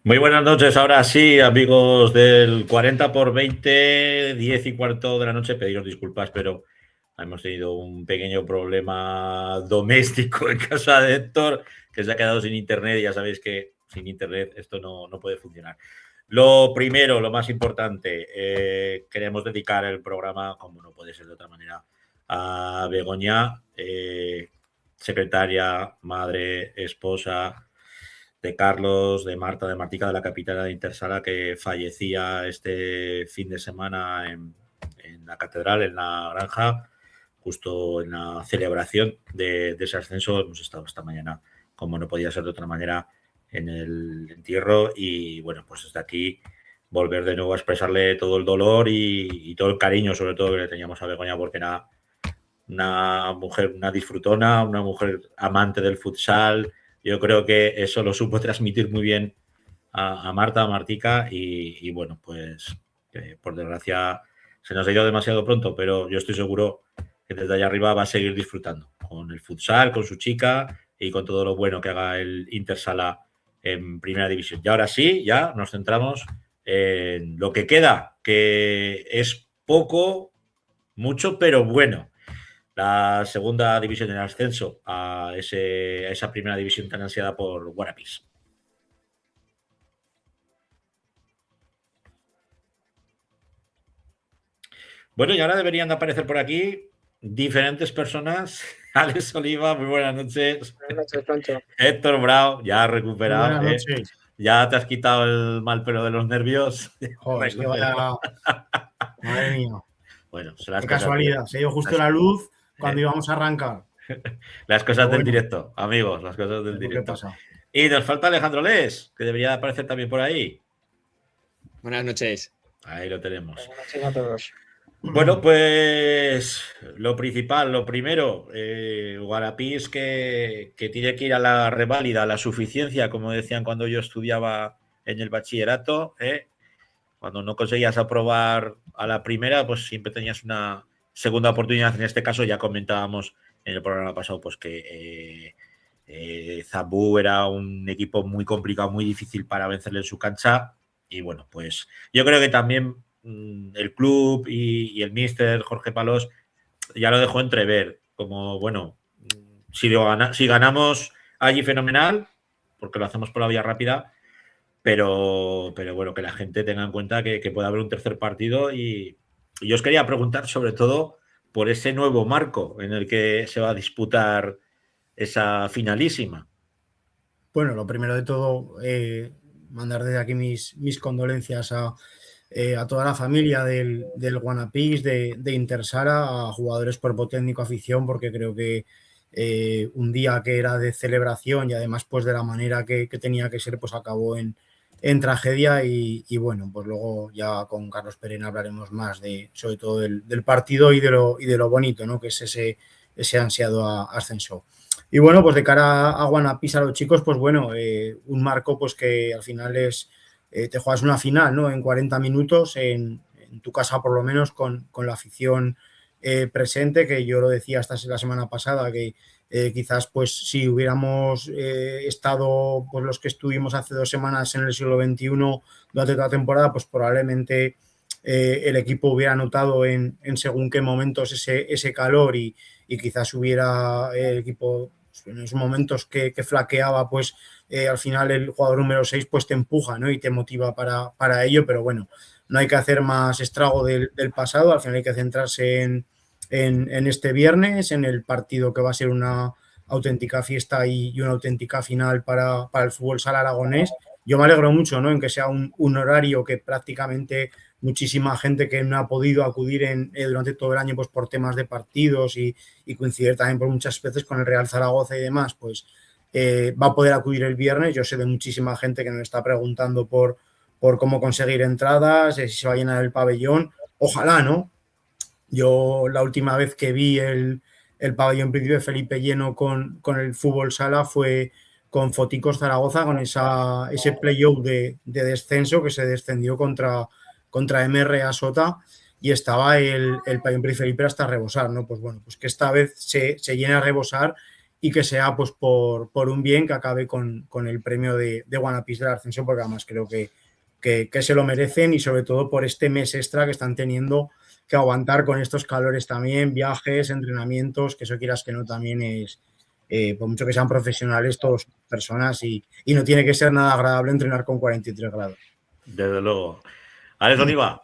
Muy buenas noches, ahora sí, amigos del 40 por 20, 10 y cuarto de la noche. Pediros disculpas, pero hemos tenido un pequeño problema doméstico en casa de Héctor, que se ha quedado sin internet y ya sabéis que sin internet esto no puede funcionar. Lo primero, lo más importante, queremos dedicar el programa, como no puede ser de otra manera, a Begoña, secretaria, madre, esposa de Carlos, de Marta, de Martica, de la capitana de Intersala, que fallecía este fin de semana en la catedral, en la granja, justo en la celebración de ese ascenso. Hemos estado esta mañana, como no podía ser de otra manera, en el entierro y bueno, pues desde aquí volver de nuevo a expresarle todo el dolor y todo el cariño, sobre todo, que le teníamos a Begoña, porque era una mujer, una disfrutona, una mujer amante del futsal. Yo creo que eso lo supo transmitir muy bien a Marta, a Martica, y bueno, pues por desgracia se nos ha ido demasiado pronto, pero yo estoy seguro que desde allá arriba va a seguir disfrutando con el futsal, con su chica y con todo lo bueno que haga el Intersala en primera división. Y ahora sí, ya nos centramos en lo que queda, que es poco, mucho, pero bueno. La segunda división en ascenso a esa primera división tan ansiada por Guarapís. Bueno, y ahora deberían de aparecer por aquí diferentes personas. Alex Oliva, muy buenas noches. Buenas noches, Pancho. Héctor Bravo, ya recuperado. Buenas noches. Ya te has quitado el mal pelo de los nervios. Joder, es que vaya. Madre mía. Bueno, son las Qué cosas. casualidad. Se dio justo la luz cuando íbamos a arrancar. Las cosas del directo, amigos, las cosas del Es lo que directo. pasa. Y nos falta Alejandro Les, que debería aparecer también por ahí. Buenas noches. Ahí lo tenemos. Buenas noches a todos. Bueno, pues lo principal, lo primero, Guarapís que tiene que ir a la reválida, a la suficiencia, como decían cuando yo estudiaba en el bachillerato. Cuando no conseguías aprobar a la primera, pues siempre tenías una segunda oportunidad. En este caso ya comentábamos en el programa pasado pues que Zambú era un equipo muy complicado, muy difícil para vencerle en su cancha. Y bueno, pues yo creo que también el club y el míster Jorge Palos ya lo dejó entrever, como bueno, si ganamos allí fenomenal, porque lo hacemos por la vía rápida, pero bueno, que la gente tenga en cuenta que puede haber un tercer partido y yo os quería preguntar sobre todo por ese nuevo marco en el que se va a disputar esa finalísima. Bueno, lo primero de todo, mandar desde aquí mis condolencias a toda la familia del Guanapís, de Intersala, a jugadores, cuerpo técnico, afición, porque creo que un día que era de celebración y además pues de la manera que tenía que ser, pues acabó en tragedia y bueno, pues luego ya con Carlos Perena hablaremos más sobre todo del partido y de lo bonito, ¿no? Que es ese ansiado ascenso. Y bueno, pues de cara a Guanapís, a los chicos, pues bueno, un marco pues que al final es, te juegas una final, ¿no? En 40 minutos, en tu casa por lo menos, con la afición presente, que yo lo decía hasta la semana pasada, que quizás pues si hubiéramos estado pues los que estuvimos hace 2 semanas en el siglo XXI durante toda la temporada, pues probablemente el equipo hubiera notado en según qué momentos ese calor y quizás hubiera el equipo en esos momentos que flaqueaba, pues al final el jugador número 6 pues te empuja, ¿no? Y te motiva para ello, pero bueno, no hay que hacer más estrago del pasado, al final hay que centrarse en este viernes, en el partido que va a ser una auténtica fiesta y una auténtica final para el fútbol sala aragonés. Yo me alegro mucho, ¿no? En que sea un horario que prácticamente muchísima gente que no ha podido acudir durante todo el año pues por temas de partidos y coincidir también por muchas veces con el Real Zaragoza y demás, pues va a poder acudir el viernes. Yo sé de muchísima gente que nos está preguntando por cómo conseguir entradas, si se va a llenar el pabellón. Ojalá, ¿no? Yo la última vez que vi el pabellón Príncipe Felipe lleno con el fútbol sala fue con Foticos Zaragoza, con ese playoff de descenso que se descendió contra MR Sota y estaba el pabellón Príncipe Felipe hasta rebosar, ¿no? Pues bueno, pues que esta vez se llena a rebosar y que sea pues por un bien que acabe con el premio de Wanapis del ascenso, porque además creo que se lo merecen y sobre todo por este mes extra que están teniendo que aguantar con estos calores también, viajes, entrenamientos, que eso quieras que no también es, por mucho que sean profesionales, todos son personas y no tiene que ser nada agradable entrenar con 43 grados. Desde luego. Alex Oliva.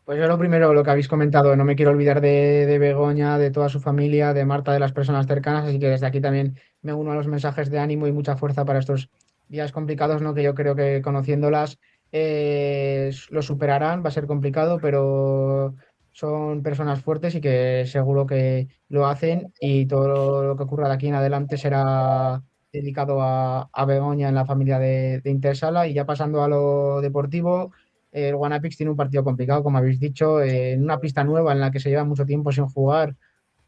Pues yo lo primero, lo que habéis comentado, no me quiero olvidar de Begoña, de toda su familia, de Marta, de las personas cercanas, así que desde aquí también me uno a los mensajes de ánimo y mucha fuerza para estos días complicados, ¿no? Que yo creo que conociéndolas lo superarán, va a ser complicado, pero son personas fuertes y que seguro que lo hacen y todo lo que ocurra de aquí en adelante será dedicado a Begoña en la familia de Intersala. Y ya pasando a lo deportivo, el Wanapix tiene un partido complicado, como habéis dicho, en una pista nueva en la que se lleva mucho tiempo sin jugar.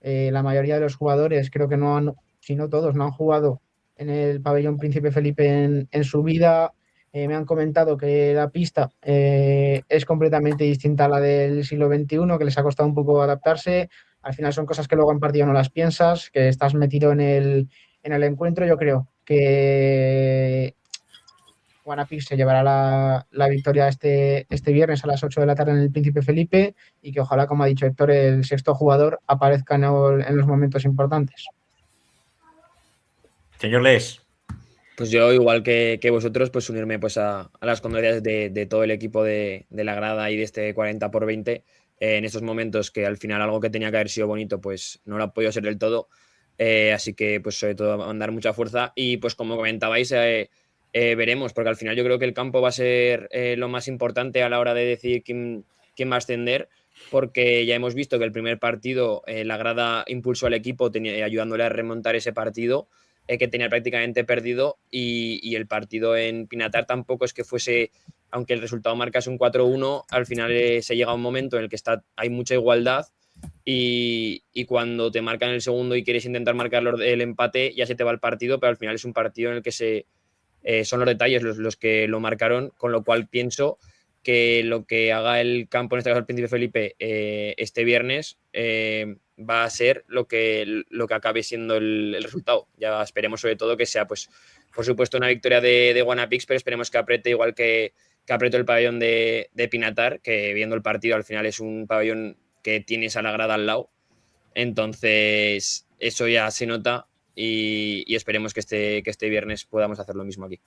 La mayoría de los jugadores, creo que no han, si no todos, no han jugado en el pabellón Príncipe Felipe en su vida. Me han comentado que la pista es completamente distinta a la del siglo XXI, que les ha costado un poco adaptarse. Al final son cosas que luego en partido no las piensas, que estás metido en el encuentro. Yo creo que Wanapix se llevará la victoria este viernes a las 8 de la tarde en el Príncipe Felipe y que ojalá, como ha dicho Héctor, el sexto jugador aparezca en los momentos importantes. Señor Les. Pues yo, igual que vosotros, pues unirme pues a las condolencias de todo el equipo de la grada y de este 40x20 en estos momentos que al final algo que tenía que haber sido bonito pues no lo ha podido ser del todo. Así que pues sobre todo mandar mucha fuerza y pues como comentabais veremos, porque al final yo creo que el campo va a ser lo más importante a la hora de decidir quién va a ascender, porque ya hemos visto que el primer partido la grada impulsó al equipo ayudándole a remontar ese partido que tenía prácticamente perdido y el partido en Pinatar tampoco es que fuese, aunque el resultado marcase un 4-1, al final se llega a un momento en el que hay mucha igualdad y cuando te marcan el segundo y quieres intentar marcar el empate ya se te va el partido, pero al final es un partido en el que son los detalles los que lo marcaron, con lo cual pienso que lo que haga el campo, en este caso el Príncipe Felipe, este viernes va a ser lo que acabe siendo el resultado. Ya esperemos sobre todo que sea, pues, por supuesto, una victoria de Wanapix, pero esperemos que apriete igual que apretó el pabellón de Pinatar, que viendo el partido al final es un pabellón que tienes a la grada al lado. Entonces, eso ya se nota y esperemos que este viernes podamos hacer lo mismo aquí.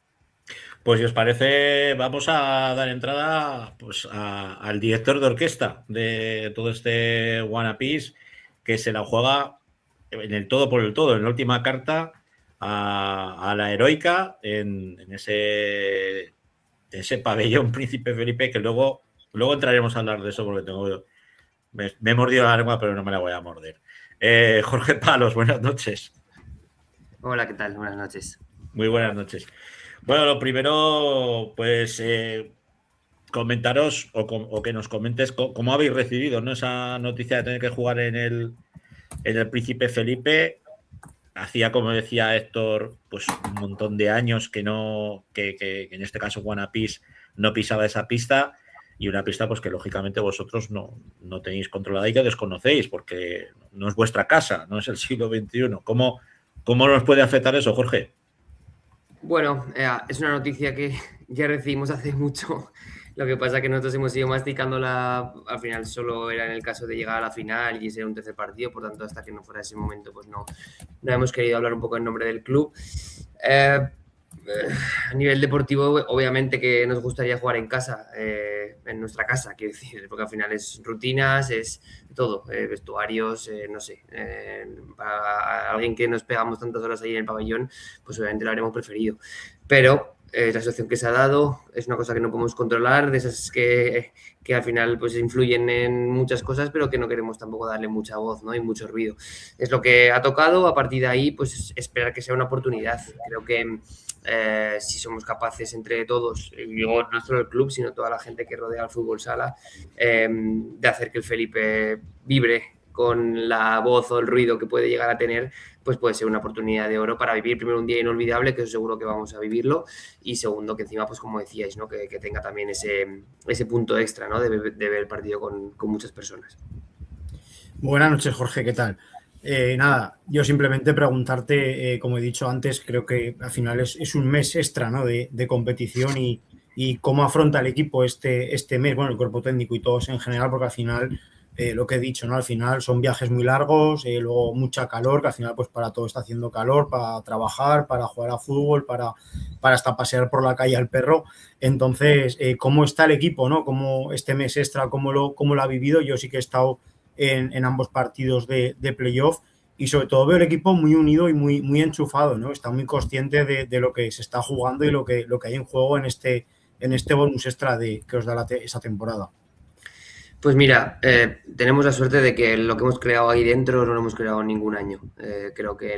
Pues si os parece, vamos a dar entrada pues, al director de orquesta de todo este Wanapix, que se la juega en el todo por el todo, en la última carta a la heroica en ese pabellón Príncipe Felipe, que luego entraremos a hablar de eso porque me he mordido la lengua, pero no me la voy a morder. Jorge Palos, buenas noches. Hola, ¿qué tal? Buenas noches. Muy buenas noches. Bueno, lo primero, pues comentaros o que nos comentes cómo habéis recibido, ¿no?, esa noticia de tener que jugar en el Príncipe Felipe. Hacía, como decía Héctor, pues un montón de años que en este caso Wanapix no pisaba esa pista, y una pista pues que lógicamente vosotros no tenéis controlada y que desconocéis porque no es vuestra casa, no es el siglo XXI. ¿Cómo nos puede afectar eso, Jorge? Bueno, es una noticia que ya recibimos hace mucho. Lo que pasa es que nosotros hemos ido masticándola. Al final solo era en el caso de llegar a la final y ser un tercer partido. Por tanto, hasta que no fuera ese momento, pues no hemos querido hablar un poco en nombre del club. A nivel deportivo, obviamente que nos gustaría jugar en casa, en nuestra casa, quiero decir, porque al final es rutinas, es todo, vestuarios, no sé. Para alguien que nos pegamos tantas horas ahí en el pabellón, pues obviamente lo haremos preferido. Pero la situación que se ha dado es una cosa que no podemos controlar, de esas que al final pues influyen en muchas cosas, pero que no queremos tampoco darle mucha voz, ¿no?, y mucho ruido. Es lo que ha tocado. A partir de ahí, pues esperar que sea una oportunidad. Creo que si somos capaces entre todos, y digo no solo el club, sino toda la gente que rodea al fútbol sala, de hacer que el Felipe vibre con la voz o el ruido que puede llegar a tener, pues puede ser una oportunidad de oro para vivir primero un día inolvidable, que eso seguro que vamos a vivirlo, y segundo, que encima, pues como decíais, ¿no?, que tenga también ese punto extra, ¿no?, de ver el partido con muchas personas. Buenas noches, Jorge, ¿qué tal? Nada, yo simplemente preguntarte, como he dicho antes, creo que al final es un mes extra, ¿no? de competición y cómo afronta el equipo este mes, bueno, el cuerpo técnico y todos en general, porque al final, lo que he dicho, ¿no? Al final son viajes muy largos, luego mucha calor, que al final pues para todo está haciendo calor, para trabajar, para jugar a fútbol, para hasta pasear por la calle al perro. Entonces, ¿cómo está el equipo, ¿no? ¿Cómo este mes extra, cómo lo ha vivido? Yo sí que he estado en ambos partidos de playoff y sobre todo veo el equipo muy unido y muy enchufado, ¿no? Está muy consciente de lo que se está jugando y lo que hay en juego en este bonus extra que os da esa temporada. Pues mira, tenemos la suerte de que lo que hemos creado ahí dentro no lo hemos creado en ningún año. Creo que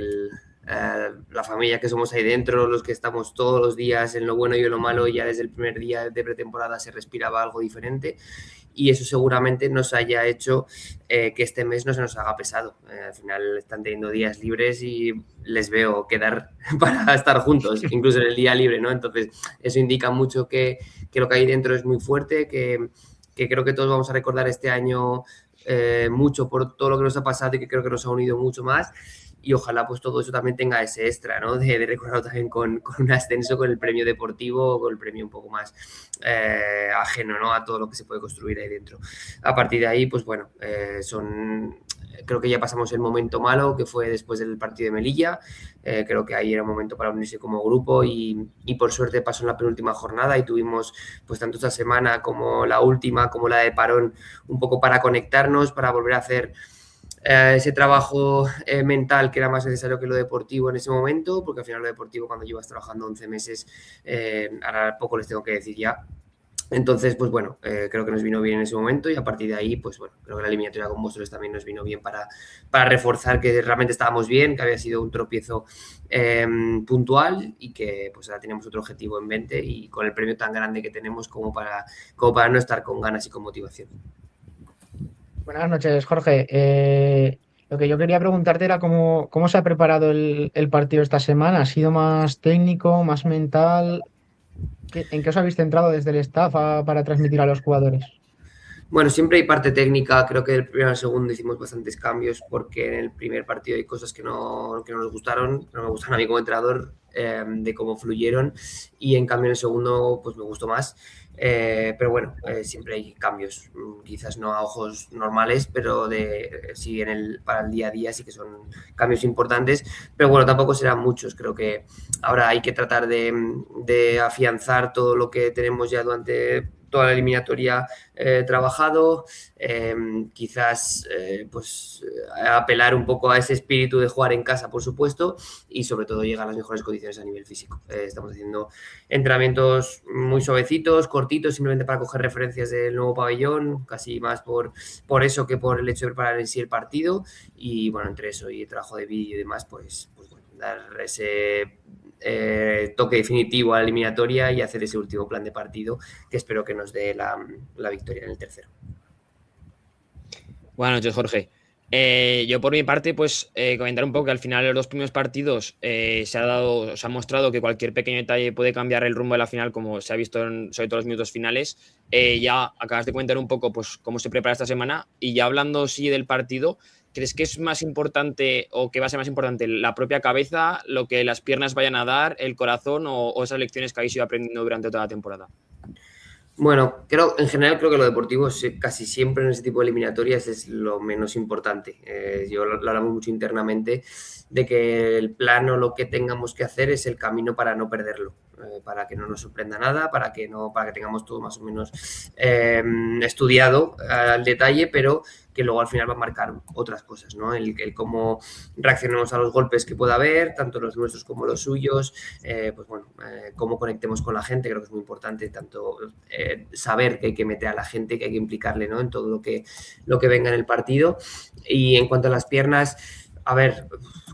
la familia que somos ahí dentro, los que estamos todos los días en lo bueno y en lo malo, ya desde el primer día de pretemporada se respiraba algo diferente y eso seguramente nos haya hecho que este mes no se nos haga pesado. Al final están teniendo días libres y les veo quedar para estar juntos, incluso en el día libre, ¿no? Entonces eso indica mucho que lo que hay dentro es muy fuerte, que creo que todos vamos a recordar este año mucho por todo lo que nos ha pasado y que creo que nos ha unido mucho más. Y ojalá pues todo eso también tenga ese extra, ¿no? De recordarlo también con un ascenso, con el premio deportivo, con el premio un poco más ajeno, ¿no? A todo lo que se puede construir ahí dentro. A partir de ahí, pues bueno, creo que ya pasamos el momento malo, que fue después del partido de Melilla. Creo que ahí era un momento para unirse como grupo y por suerte pasó en la penúltima jornada y tuvimos pues tanto esta semana como la última, como la de parón, un poco para conectarnos, para volver a hacer ese trabajo mental que era más necesario que lo deportivo en ese momento, porque al final lo deportivo cuando llevas trabajando 11 meses, ahora poco les tengo que decir ya. Entonces, pues bueno, creo que nos vino bien en ese momento y a partir de ahí, pues bueno, creo que la eliminatoria con vosotros también nos vino bien para reforzar que realmente estábamos bien, que había sido un tropiezo puntual y que pues ahora tenemos otro objetivo en mente y con el premio tan grande que tenemos como para no estar con ganas y con motivación. Buenas noches, Jorge. Lo que yo quería preguntarte era cómo se ha preparado el partido esta semana. ¿Ha sido más técnico, más mental? ¿En qué os habéis centrado desde el staff para transmitir a los jugadores? Bueno, siempre hay parte técnica. Creo que el primero y el segundo hicimos bastantes cambios porque en el primer partido hay cosas que no nos gustaron, no me gustan a mí como entrenador, de cómo fluyeron, y en cambio en el segundo pues me gustó más. Pero bueno, siempre hay cambios, quizás no a ojos normales, pero sí para el día a día sí que son cambios importantes, pero bueno, tampoco serán muchos. Creo que ahora hay que tratar de afianzar todo lo que tenemos ya durante toda la eliminatoria trabajado, quizás pues apelar un poco a ese espíritu de jugar en casa, por supuesto, y sobre todo llegar a las mejores condiciones a nivel físico. Estamos haciendo entrenamientos muy suavecitos, cortitos, simplemente para coger referencias del nuevo pabellón, casi más por eso que por el hecho de preparar en sí el partido, y bueno, entre eso y el trabajo de vídeo y demás, pues bueno, dar ese toque definitivo a la eliminatoria y hacer ese último plan de partido que espero que nos dé la victoria en el tercero. Buenas noches, Jorge. Yo por mi parte, pues comentar un poco que al final de los dos primeros partidos se ha mostrado que cualquier pequeño detalle puede cambiar el rumbo de la final, como se ha visto sobre todo los minutos finales. Ya acabas de comentar un poco pues cómo se prepara esta semana, y ya hablando sí del partido, ¿crees que es más importante o que va a ser más importante la propia cabeza, lo que las piernas vayan a dar, el corazón o esas lecciones que habéis ido aprendiendo durante toda la temporada? Bueno, en general creo que lo deportivo casi siempre en ese tipo de eliminatorias es lo menos importante. Yo lo hablamos mucho internamente de que el plan o lo que tengamos que hacer es el camino para no perderlo, para que no nos sorprenda nada, para que tengamos todo más o menos estudiado al detalle, pero que luego al final va a marcar otras cosas, ¿no? El cómo reaccionemos a los golpes que pueda haber, tanto los nuestros como los suyos, pues bueno, cómo conectemos con la gente, creo que es muy importante, tanto saber que hay que meter a la gente, que hay que implicarle, ¿no? En todo lo que venga en el partido. Y en cuanto a las piernas, a ver,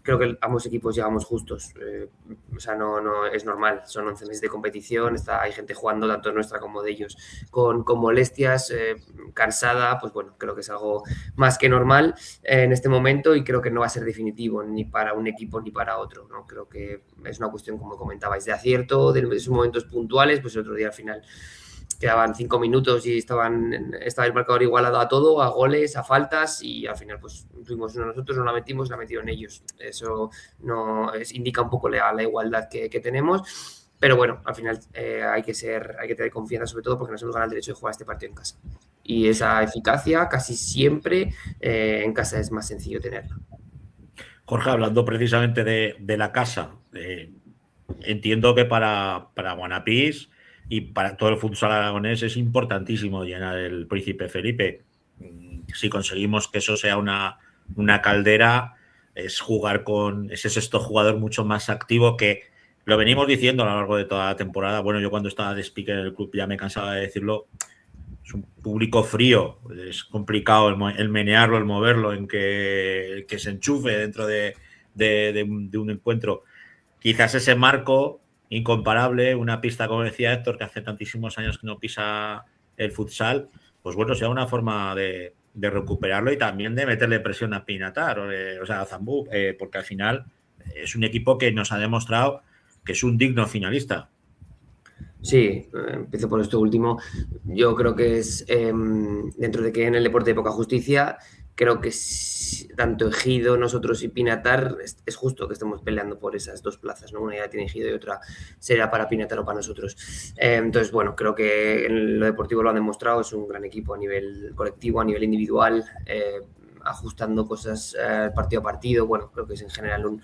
creo que ambos equipos llegamos justos. O sea, no es normal. Son 11 meses de competición. Hay gente jugando, tanto nuestra como de ellos, con molestias, cansada. Pues bueno, creo que es algo más que normal en este momento y creo que no va a ser definitivo ni para un equipo ni para otro, ¿no? Creo que es una cuestión, como comentabais, de acierto, de esos momentos puntuales. Pues el otro día al final quedaban 5 minutos y estaba el marcador igualado a todo, a goles, a faltas, y al final pues tuvimos uno nosotros, no la metimos, la metieron ellos. Eso indica un poco la igualdad que tenemos. Pero bueno, al final hay que tener confianza, sobre todo porque nos hemos ganado el derecho de jugar este partido en casa. Y esa eficacia casi siempre en casa es más sencillo tenerla. Jorge, hablando precisamente de la casa, entiendo que para Guanapís y para todo el futsal aragonés es importantísimo llenar el Príncipe Felipe. Si conseguimos que eso sea una caldera, es jugar con ese sexto jugador mucho más activo, que lo venimos diciendo a lo largo de toda la temporada. Bueno, yo cuando estaba de speaker en el club ya me cansaba de decirlo. Es un público frío, es complicado el menearlo, el moverlo, en que se enchufe dentro de un encuentro. Quizás ese marco incomparable, una pista, como decía Héctor, que hace tantísimos años que no pisa el futsal, pues bueno, sea una forma de recuperarlo y también de meterle presión a Pinatar, o sea, a Zambú, porque al final es un equipo que nos ha demostrado que es un digno finalista. Sí, empiezo por esto último. Yo creo que es, dentro de que en el deporte de poca justicia, creo que tanto Ejido, nosotros y Pinatar, es justo que estemos peleando por esas dos plazas, ¿no? Una ya tiene Ejido y otra será para Pinatar o para nosotros. Entonces, bueno, creo que en lo deportivo lo han demostrado, es un gran equipo a nivel colectivo, a nivel individual, ajustando cosas partido a partido. Bueno, creo que es en general un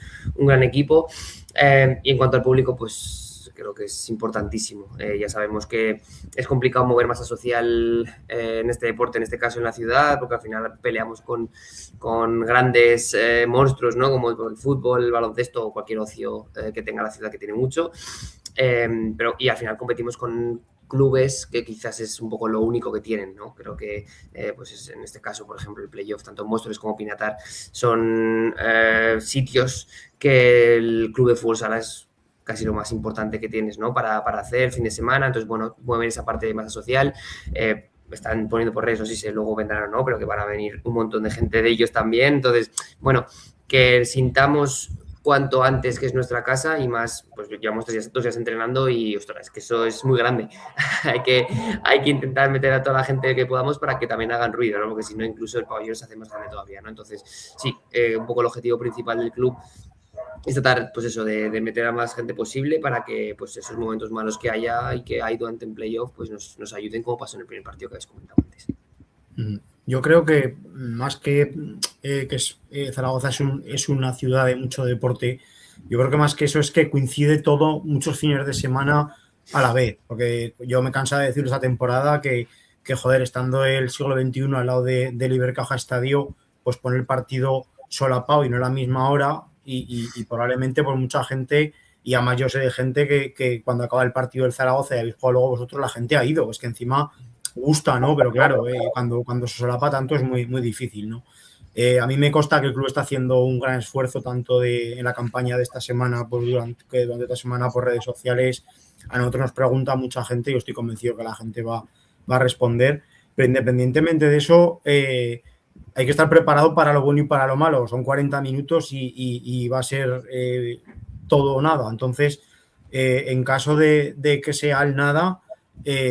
gran equipo. Y en cuanto al público, pues creo que es importantísimo. Ya sabemos que es complicado mover masa social en este deporte, en este caso en la ciudad, porque al final peleamos con grandes monstruos, ¿no? Como el fútbol, el baloncesto o cualquier ocio que tenga la ciudad, que tiene mucho. Y al final competimos con clubes que quizás es un poco lo único que tienen, ¿no? Creo que pues en este caso, por ejemplo, el playoff, tanto Móstoles como Pinatar, son sitios que el club de fútbol sala es casi lo más importante que tienes, ¿no? Para hacer el fin de semana. Entonces, bueno, mueven esa parte de masa social. Están poniendo por redes, no sé si luego vendrán o no, pero que van a venir un montón de gente de ellos también. Entonces, bueno, que sintamos cuanto antes que es nuestra casa, y más, pues llevamos 2 días entrenando y, ostras, es que eso es muy grande. hay que intentar meter a toda la gente que podamos para que también hagan ruido, ¿no? Porque si no, incluso el pabellón se hace más grande todavía, ¿no? Entonces, sí, un poco el objetivo principal del club es tratar, pues eso, de meter a más gente posible para que, pues, esos momentos malos que haya y que hay durante el playoff, pues nos ayuden, como pasó en el primer partido que habéis comentado antes. Yo creo que más que Zaragoza es una ciudad de mucho deporte, yo creo que más que eso es que coincide todo muchos fines de semana a la vez, porque yo me cansa de decir esta temporada que joder, estando el siglo XXI al lado del Ibercaja Estadio, pues poner el partido solapado y no a la misma hora, y probablemente por mucha gente, y además yo sé de gente que cuando acaba el partido del Zaragoza y habéis jugado luego vosotros, la gente ha ido, es que encima gusta, ¿no? Pero claro, cuando se solapa tanto es muy, muy difícil, ¿no? A mí me consta que el club está haciendo un gran esfuerzo tanto en la campaña de esta semana, pues durante esta semana por redes sociales. A nosotros nos pregunta mucha gente y yo estoy convencido que la gente va a responder, pero independientemente de eso, hay que estar preparado para lo bueno y para lo malo. Son 40 minutos y va a ser todo o nada. Entonces, en caso de que sea el nada,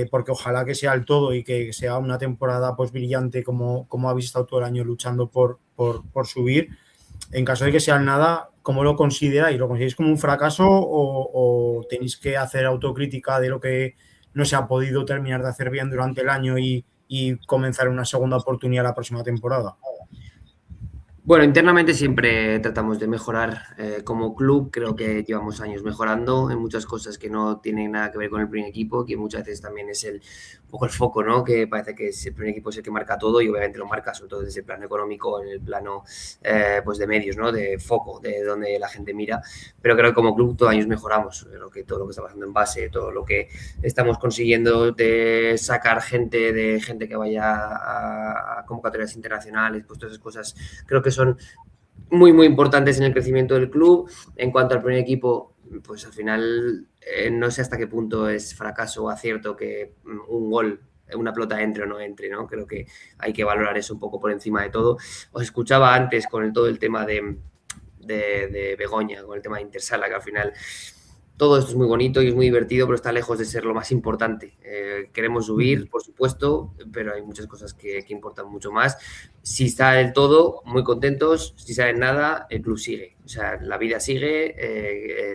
porque ojalá que sea el todo y que sea una temporada pues brillante como habéis estado todo el año luchando por subir, en caso de que sea el nada, ¿cómo lo consideráis? ¿Lo consideráis como un fracaso o tenéis que hacer autocrítica de lo que no se ha podido terminar de hacer bien durante el año y comenzar una segunda oportunidad la próxima temporada? Bueno, internamente siempre tratamos de mejorar como club. Creo que llevamos años mejorando en muchas cosas que no tienen nada que ver con el primer equipo, que muchas veces también es un poco el foco, ¿no? Que parece que el primer equipo es el que marca todo y obviamente lo marca, sobre todo desde el plano económico, en el plano pues de medios, ¿no? De foco, de donde la gente mira. Pero creo que como club todos los años mejoramos. Creo que todo lo que está pasando en base, todo lo que estamos consiguiendo de sacar gente que vaya a convocatorias internacionales, pues todas esas cosas creo que son muy, muy importantes en el crecimiento del club. En cuanto al primer equipo, pues al final no sé hasta qué punto es fracaso o acierto que un gol, una pelota entre o no entre, ¿no? Creo que hay que valorar eso un poco por encima de todo. Os escuchaba antes con todo el tema de Begoña, con el tema de Intersala, que al final todo esto es muy bonito y es muy divertido, pero está lejos de ser lo más importante. Queremos subir, por supuesto, pero hay muchas cosas que importan mucho más. Si sale el todo, muy contentos. Si sale nada, el club sigue. O sea, la vida sigue,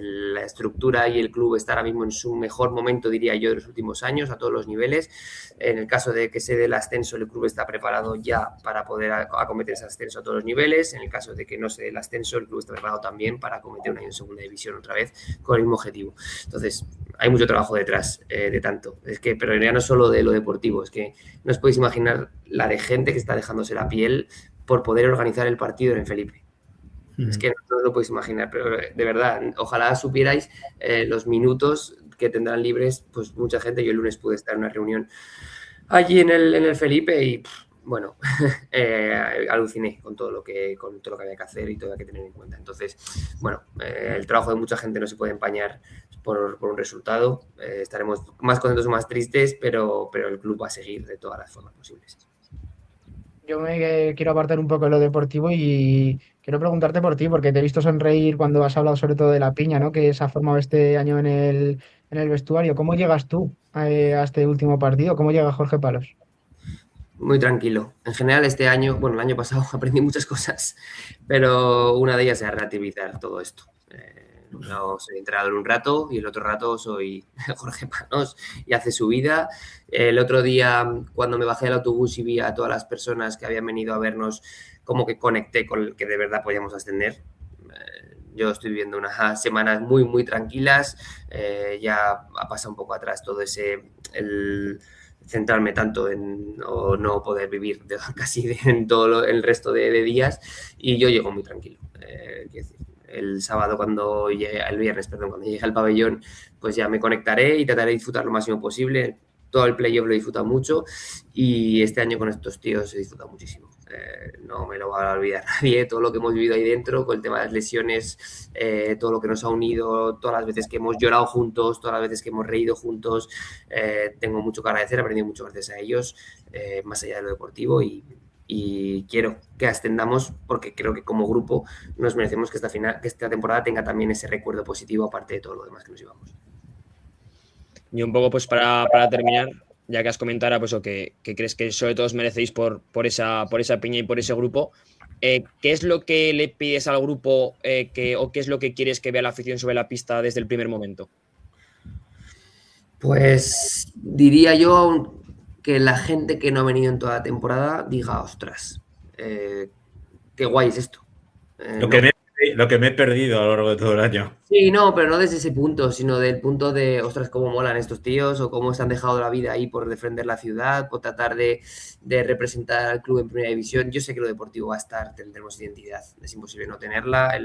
la estructura y el club está ahora mismo en su mejor momento, diría yo, de los últimos años, a todos los niveles. En el caso de que se dé el ascenso, el club está preparado ya para poder acometer ese ascenso a todos los niveles. En el caso de que no se dé el ascenso, el club está preparado también para acometer un año en segunda división otra vez con el mismo objetivo. Entonces, hay mucho trabajo detrás de tanto. Pero ya no solo de lo deportivo, es que no os podéis imaginar la de gente que está dejándose la piel por poder organizar el partido en el Felipe. Es que no os lo podéis imaginar, pero de verdad, ojalá supierais los minutos que tendrán libres, pues mucha gente. Yo el lunes pude estar en una reunión allí en el Felipe y bueno, aluciné con todo lo que había que hacer y todo lo que hay que tener en cuenta. Entonces, bueno, el trabajo de mucha gente no se puede empañar por un resultado. Estaremos más contentos o más tristes, pero el club va a seguir de todas las formas posibles. Yo me quiero apartar un poco de lo deportivo y quiero preguntarte por ti, porque te he visto sonreír cuando has hablado sobre todo de la piña, ¿no? Que se ha formado este año en el vestuario. ¿Cómo llegas tú a este último partido? ¿Cómo llega Jorge Palos? Muy tranquilo. En general, este año, bueno, el año pasado aprendí muchas cosas, pero una de ellas es relativizar todo esto. No soy entrenador un rato y el otro rato soy Jorge Palos y hace su vida. El otro día, cuando me bajé del autobús y vi a todas las personas que habían venido a vernos, como que conecté con el que de verdad podíamos ascender. Yo estoy viviendo unas semanas muy, muy tranquilas. Ya ha pasado un poco atrás todo centrarme tanto en no poder vivir casi en todo el resto de días, y yo llego muy tranquilo. Quiero decir, el sábado el viernes, cuando llegue al pabellón, pues ya me conectaré y trataré de disfrutar lo máximo posible. Todo el playoff lo he disfrutado mucho y este año con estos tíos he disfrutado muchísimo. No me lo va a olvidar nadie, todo lo que hemos vivido ahí dentro, con el tema de las lesiones, todo lo que nos ha unido, todas las veces que hemos llorado juntos, todas las veces que hemos reído juntos. Tengo mucho que agradecer, he aprendido mucho gracias a ellos, más allá de lo deportivo, y quiero que ascendamos porque creo que como grupo nos merecemos que esta temporada tenga también ese recuerdo positivo, aparte de todo lo demás que nos llevamos. Y un poco pues para terminar, ya que has comentado pues, que crees que sobre todo os merecéis por esa piña y por ese grupo, ¿qué es lo que le pides al grupo o qué es lo que quieres que vea la afición sobre la pista desde el primer momento? Pues diría yo que la gente que no ha venido en toda la temporada diga, ostras, qué guay es esto. Lo que me he perdido a lo largo de todo el año. Sí, no, pero no desde ese punto, sino del punto de, ostras, cómo molan estos tíos o cómo se han dejado la vida ahí por defender la ciudad, por tratar de representar al club en primera división. Yo sé que lo deportivo va a estar, tendremos identidad, es imposible no tenerla.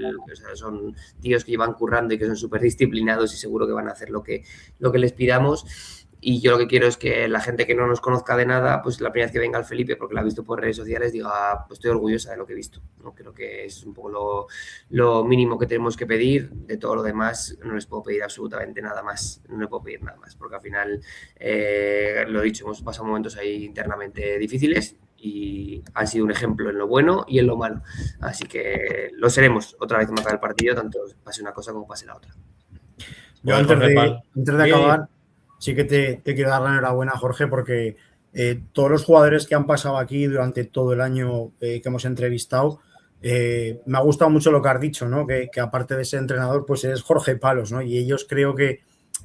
Son tíos que llevan currando y que son súper disciplinados y seguro que van a hacer lo que les pidamos. Y yo lo que quiero es que la gente que no nos conozca de nada, pues la primera vez que venga al Felipe, porque lo ha visto por redes sociales, diga, pues estoy orgullosa de lo que he visto, ¿no? Creo que es un poco lo mínimo que tenemos que pedir. De todo lo demás no les puedo pedir absolutamente nada más, no les puedo pedir nada más, porque al final, lo he dicho, hemos pasado momentos ahí internamente difíciles y ha sido un ejemplo en lo bueno y en lo malo. Así que lo seremos otra vez más del partido, tanto pase una cosa como pase la otra. Yo antes de acabar, sí que te quiero dar la enhorabuena, Jorge, porque todos los jugadores que han pasado aquí durante todo el año que hemos entrevistado, me ha gustado mucho lo que has dicho, ¿no? Que aparte de ser entrenador, pues eres Jorge Palos, ¿no? Y ellos creo que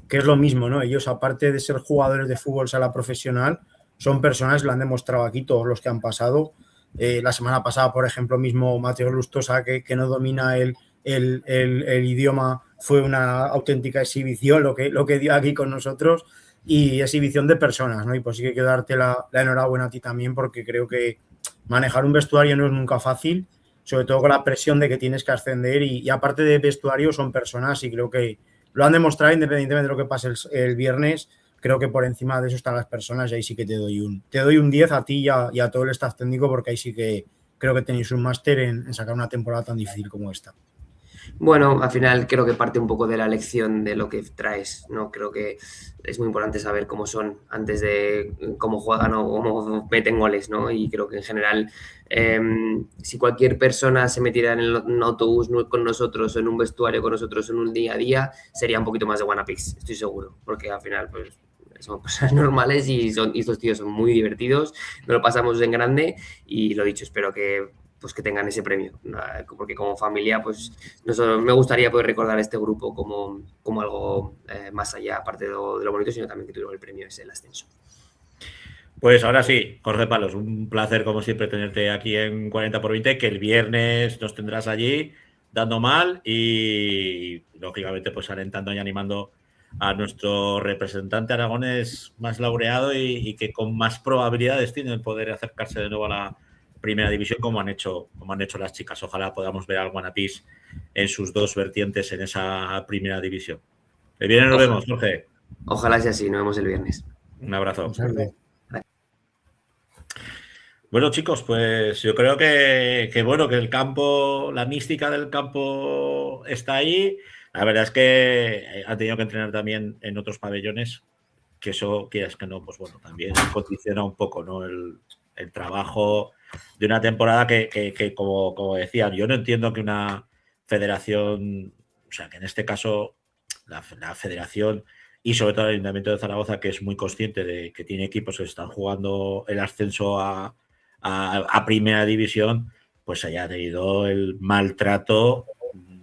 es lo mismo, ¿no? Ellos, aparte de ser jugadores de fútbol sala profesional, son personas, lo han demostrado aquí todos los que han pasado. La semana pasada, por ejemplo, mismo Mateo Lustosa, que no domina el idioma, fue una auténtica exhibición lo que dio aquí con nosotros, y exhibición de personas, ¿no? Y pues sí que quiero darte la enhorabuena a ti también, porque creo que manejar un vestuario no es nunca fácil, sobre todo con la presión de que tienes que ascender, y aparte de vestuario son personas, y creo que lo han demostrado independientemente de lo que pase el viernes. Creo que por encima de eso están las personas, y ahí sí que te doy un 10 a ti y a todo el staff técnico, porque ahí sí que creo que tenéis un máster en sacar una temporada tan difícil como esta. Bueno, al final creo que parte un poco de la lección de lo que traes, ¿no? Creo que es muy importante saber cómo son antes de cómo juegan o cómo meten goles, ¿no? Y creo que en general, si cualquier persona se metiera en un autobús con nosotros o en un vestuario con nosotros en un día a día, sería un poquito más de Wanapix, estoy seguro, porque al final, pues, son personas normales y estos tíos son muy divertidos, nos lo pasamos en grande y lo dicho, espero que tengan ese premio, porque como familia, pues me gustaría poder recordar a este grupo como algo más allá, aparte de lo bonito, sino también que tuvieron el premio, es el ascenso. Pues ahora sí, Jorge Palos, un placer como siempre tenerte aquí en 40x20, que el viernes nos tendrás allí dando mal y lógicamente pues alentando y animando a nuestro representante aragonés más laureado y que con más probabilidades tiene el poder acercarse de nuevo a la primera división como han hecho las chicas. Ojalá podamos ver al Guanapís en sus dos vertientes en esa primera división. El viernes nos vemos, Jorge. Ojalá sea así, nos vemos el viernes. Un abrazo. Un saludo. Bueno, chicos, pues yo creo que bueno, que el campo, la mística del campo está ahí. La verdad es que han tenido que entrenar también en otros pabellones, que eso, quieras que no, pues bueno, también condiciona un poco, ¿no? El trabajo de una temporada que como decía, yo no entiendo que una federación, o sea, que en este caso la federación y sobre todo el Ayuntamiento de Zaragoza, que es muy consciente de que tiene equipos que están jugando el ascenso a primera división, pues haya tenido el maltrato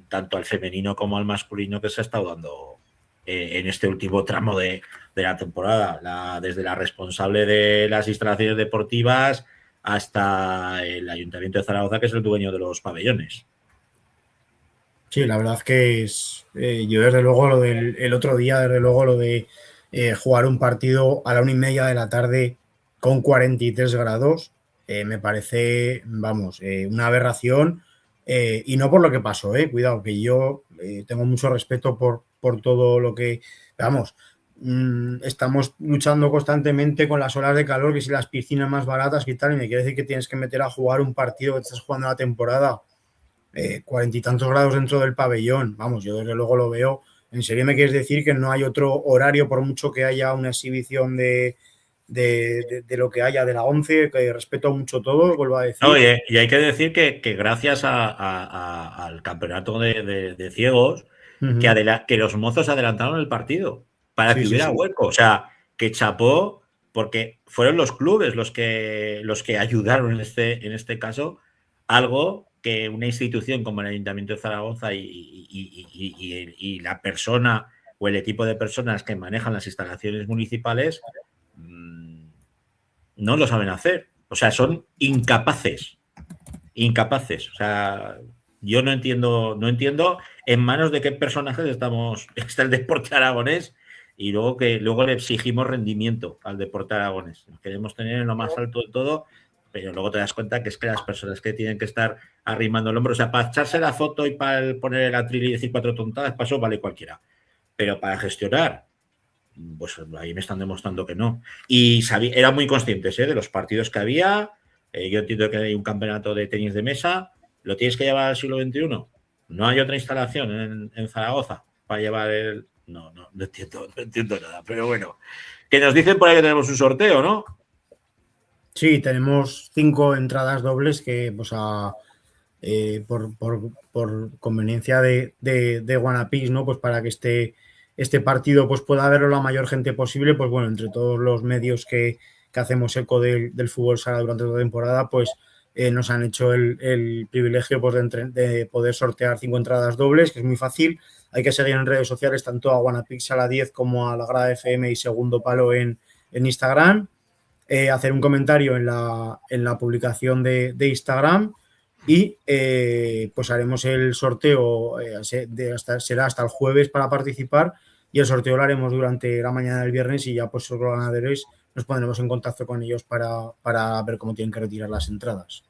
tanto al femenino como al masculino que se ha estado dando en este último tramo de la temporada, desde la responsable de las instalaciones deportivas hasta el Ayuntamiento de Zaragoza, que es el dueño de los pabellones. Sí, la verdad que es. Yo, desde luego, lo del el otro día, desde luego, lo de jugar un partido a la 1:30 de la tarde con 43 grados, me parece, vamos, una aberración. Y no por lo que pasó, cuidado, que yo tengo mucho respeto por todo lo que. Vamos, estamos luchando constantemente con las olas de calor, que si las piscinas más baratas y tal, y me quiere decir que tienes que meter a jugar un partido que estás jugando la temporada 40 y tantos grados dentro del pabellón. Vamos, yo desde luego lo veo. ¿En serio me quieres decir que no hay otro horario, por mucho que haya una exhibición de lo que haya de la 11, que respeto mucho todo, vuelvo a decir? No, y hay que decir que gracias al campeonato de ciegos, que los mozos adelantaron el partido para que hubiera hueco. O sea, que chapó, porque fueron los clubes los que ayudaron en este caso, algo que una institución como el Ayuntamiento de Zaragoza y la persona o el equipo de personas que manejan las instalaciones municipales no lo saben hacer. O sea, son incapaces. O sea, yo no entiendo en manos de qué personajes está el deporte aragonés y luego le exigimos rendimiento al deporte aragonés. Queremos tener en lo más alto de todo, pero luego te das cuenta que es que las personas que tienen que estar arrimando el hombro, o sea, para echarse la foto y para poner el atril y decir 4 tontadas, para eso vale cualquiera. Pero para gestionar, pues ahí me están demostrando que no. Y eran muy conscientes de los partidos que había. Yo entiendo que hay un campeonato de tenis de mesa. ¿Lo tienes que llevar al siglo XXI? No hay otra instalación en Zaragoza para llevar el... No entiendo nada. Pero bueno, que nos dicen por ahí que tenemos un sorteo, ¿no? Sí, tenemos 5 entradas dobles que pues por conveniencia de Guanapís, ¿no? Pues para que este partido pues pueda verlo la mayor gente posible, pues bueno, entre todos los medios que hacemos eco del fútbol sala durante toda la temporada, pues nos han hecho el privilegio pues, de poder sortear 5 entradas dobles, que es muy fácil. Hay que seguir en redes sociales tanto a Guanapix Sala 10 como a la Grada FM y Segundo Palo en Instagram. Hacer un comentario en la publicación de Instagram y pues haremos el sorteo, será hasta el jueves para participar, y el sorteo lo haremos durante la mañana del viernes y ya pues los ganadores nos pondremos en contacto con ellos para ver cómo tienen que retirar las entradas.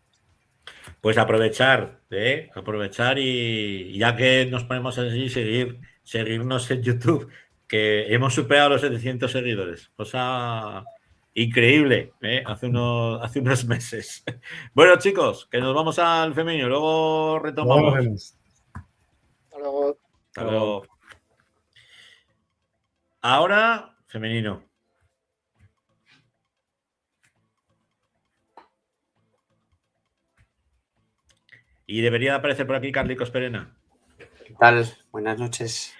Pues aprovechar y ya que nos ponemos así, seguirnos en YouTube, que hemos superado los 700 seguidores, cosa increíble, hace unos meses. Bueno, chicos, que nos vamos al femenino, luego retomamos. Luego nos vemos. Hasta luego. Hasta luego. Ahora, femenino. Y debería aparecer por aquí Carlicos Perena. ¿Qué tal? Buenas noches.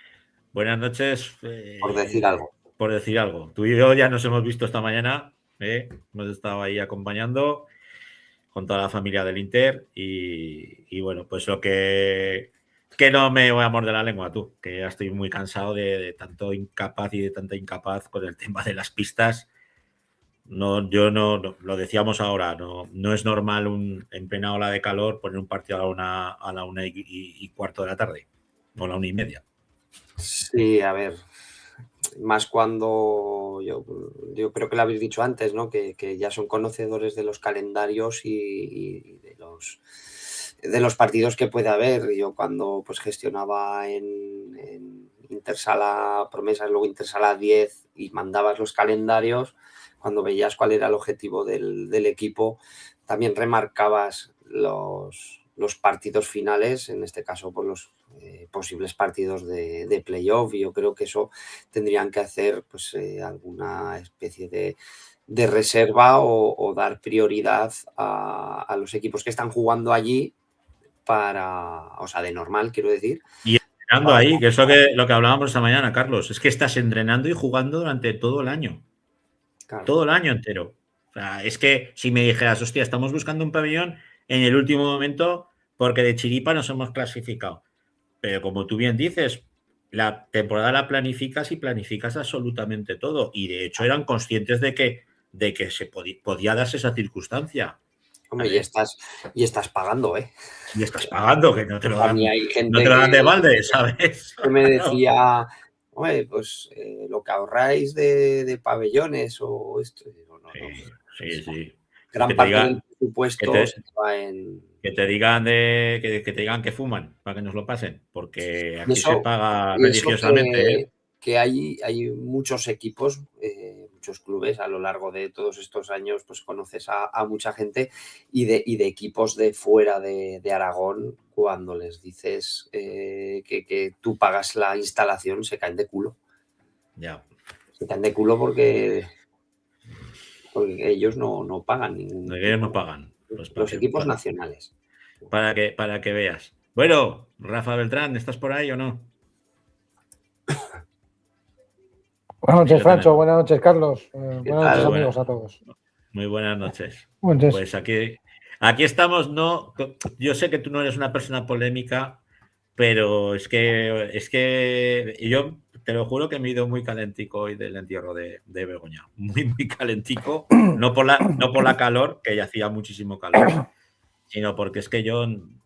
Buenas noches. Por decir algo. Por decir algo. Tú y yo ya nos hemos visto esta mañana. Hemos estado ahí acompañando con toda la familia del Inter. Y bueno, pues lo que no me voy a morder la lengua, tú. Que ya estoy muy cansado de tanto incapaz y de tanta incapaz con el tema de las pistas. No, yo no, lo decíamos ahora, no es normal en plena ola de calor poner un partido a la una y cuarto de la tarde, o a la 1:30. Sí, a ver, más cuando yo creo que lo habéis dicho antes, ¿no? Que ya son conocedores de los calendarios y de los partidos que puede haber. Yo cuando pues gestionaba en Intersala Promesas, luego Intersala 10 y mandabas los calendarios, cuando veías cuál era el objetivo del equipo, también remarcabas los partidos finales, en este caso por los posibles partidos de playoff, y yo creo que eso tendrían que hacer pues alguna especie de reserva o dar prioridad a los equipos que están jugando allí o sea, de normal, quiero decir. Y entrenando ahí, que es lo que hablábamos esta mañana, Carlos, es que estás entrenando y jugando durante todo el año. Claro. Todo el año entero. O sea, es que si me dijeras, hostia, estamos buscando un pabellón en el último momento porque de chiripa nos hemos clasificado. Pero como tú bien dices, la temporada la planificas y planificas absolutamente todo. Y de hecho eran conscientes de que se podía darse esa circunstancia. Hombre, y estás pagando, ¿eh? Y estás pagando, que no te lo dan, no te lo dan de balde, ¿sabes? Que me decía, oye, pues lo que ahorráis de pabellones o esto. Digo, no, sí. Gran parte del presupuesto se va en... Que te digan que te digan que fuman para que nos lo pasen, porque aquí se paga religiosamente. Que hay muchos equipos, muchos clubes a lo largo de todos estos años, pues conoces a mucha gente y de equipos de fuera de Aragón, cuando les dices que tú pagas la instalación, se caen de culo. Ya. Se caen de culo porque ellos no pagan ningún. Ellos no pagan. Los equipos nacionales. Para que veas. Bueno, Rafa Beltrán, ¿estás por ahí o no? Buenas noches, Francho. Buenas noches, Carlos. Buenas noches, amigos, a todos. Muy buenas noches. Buenas. Pues aquí estamos. No, yo sé que tú no eres una persona polémica, pero es que yo te lo juro que me he ido muy calentico hoy del entierro de Begoña. Muy calentico. No por la calor, que ya hacía muchísimo calor, sino porque es que yo,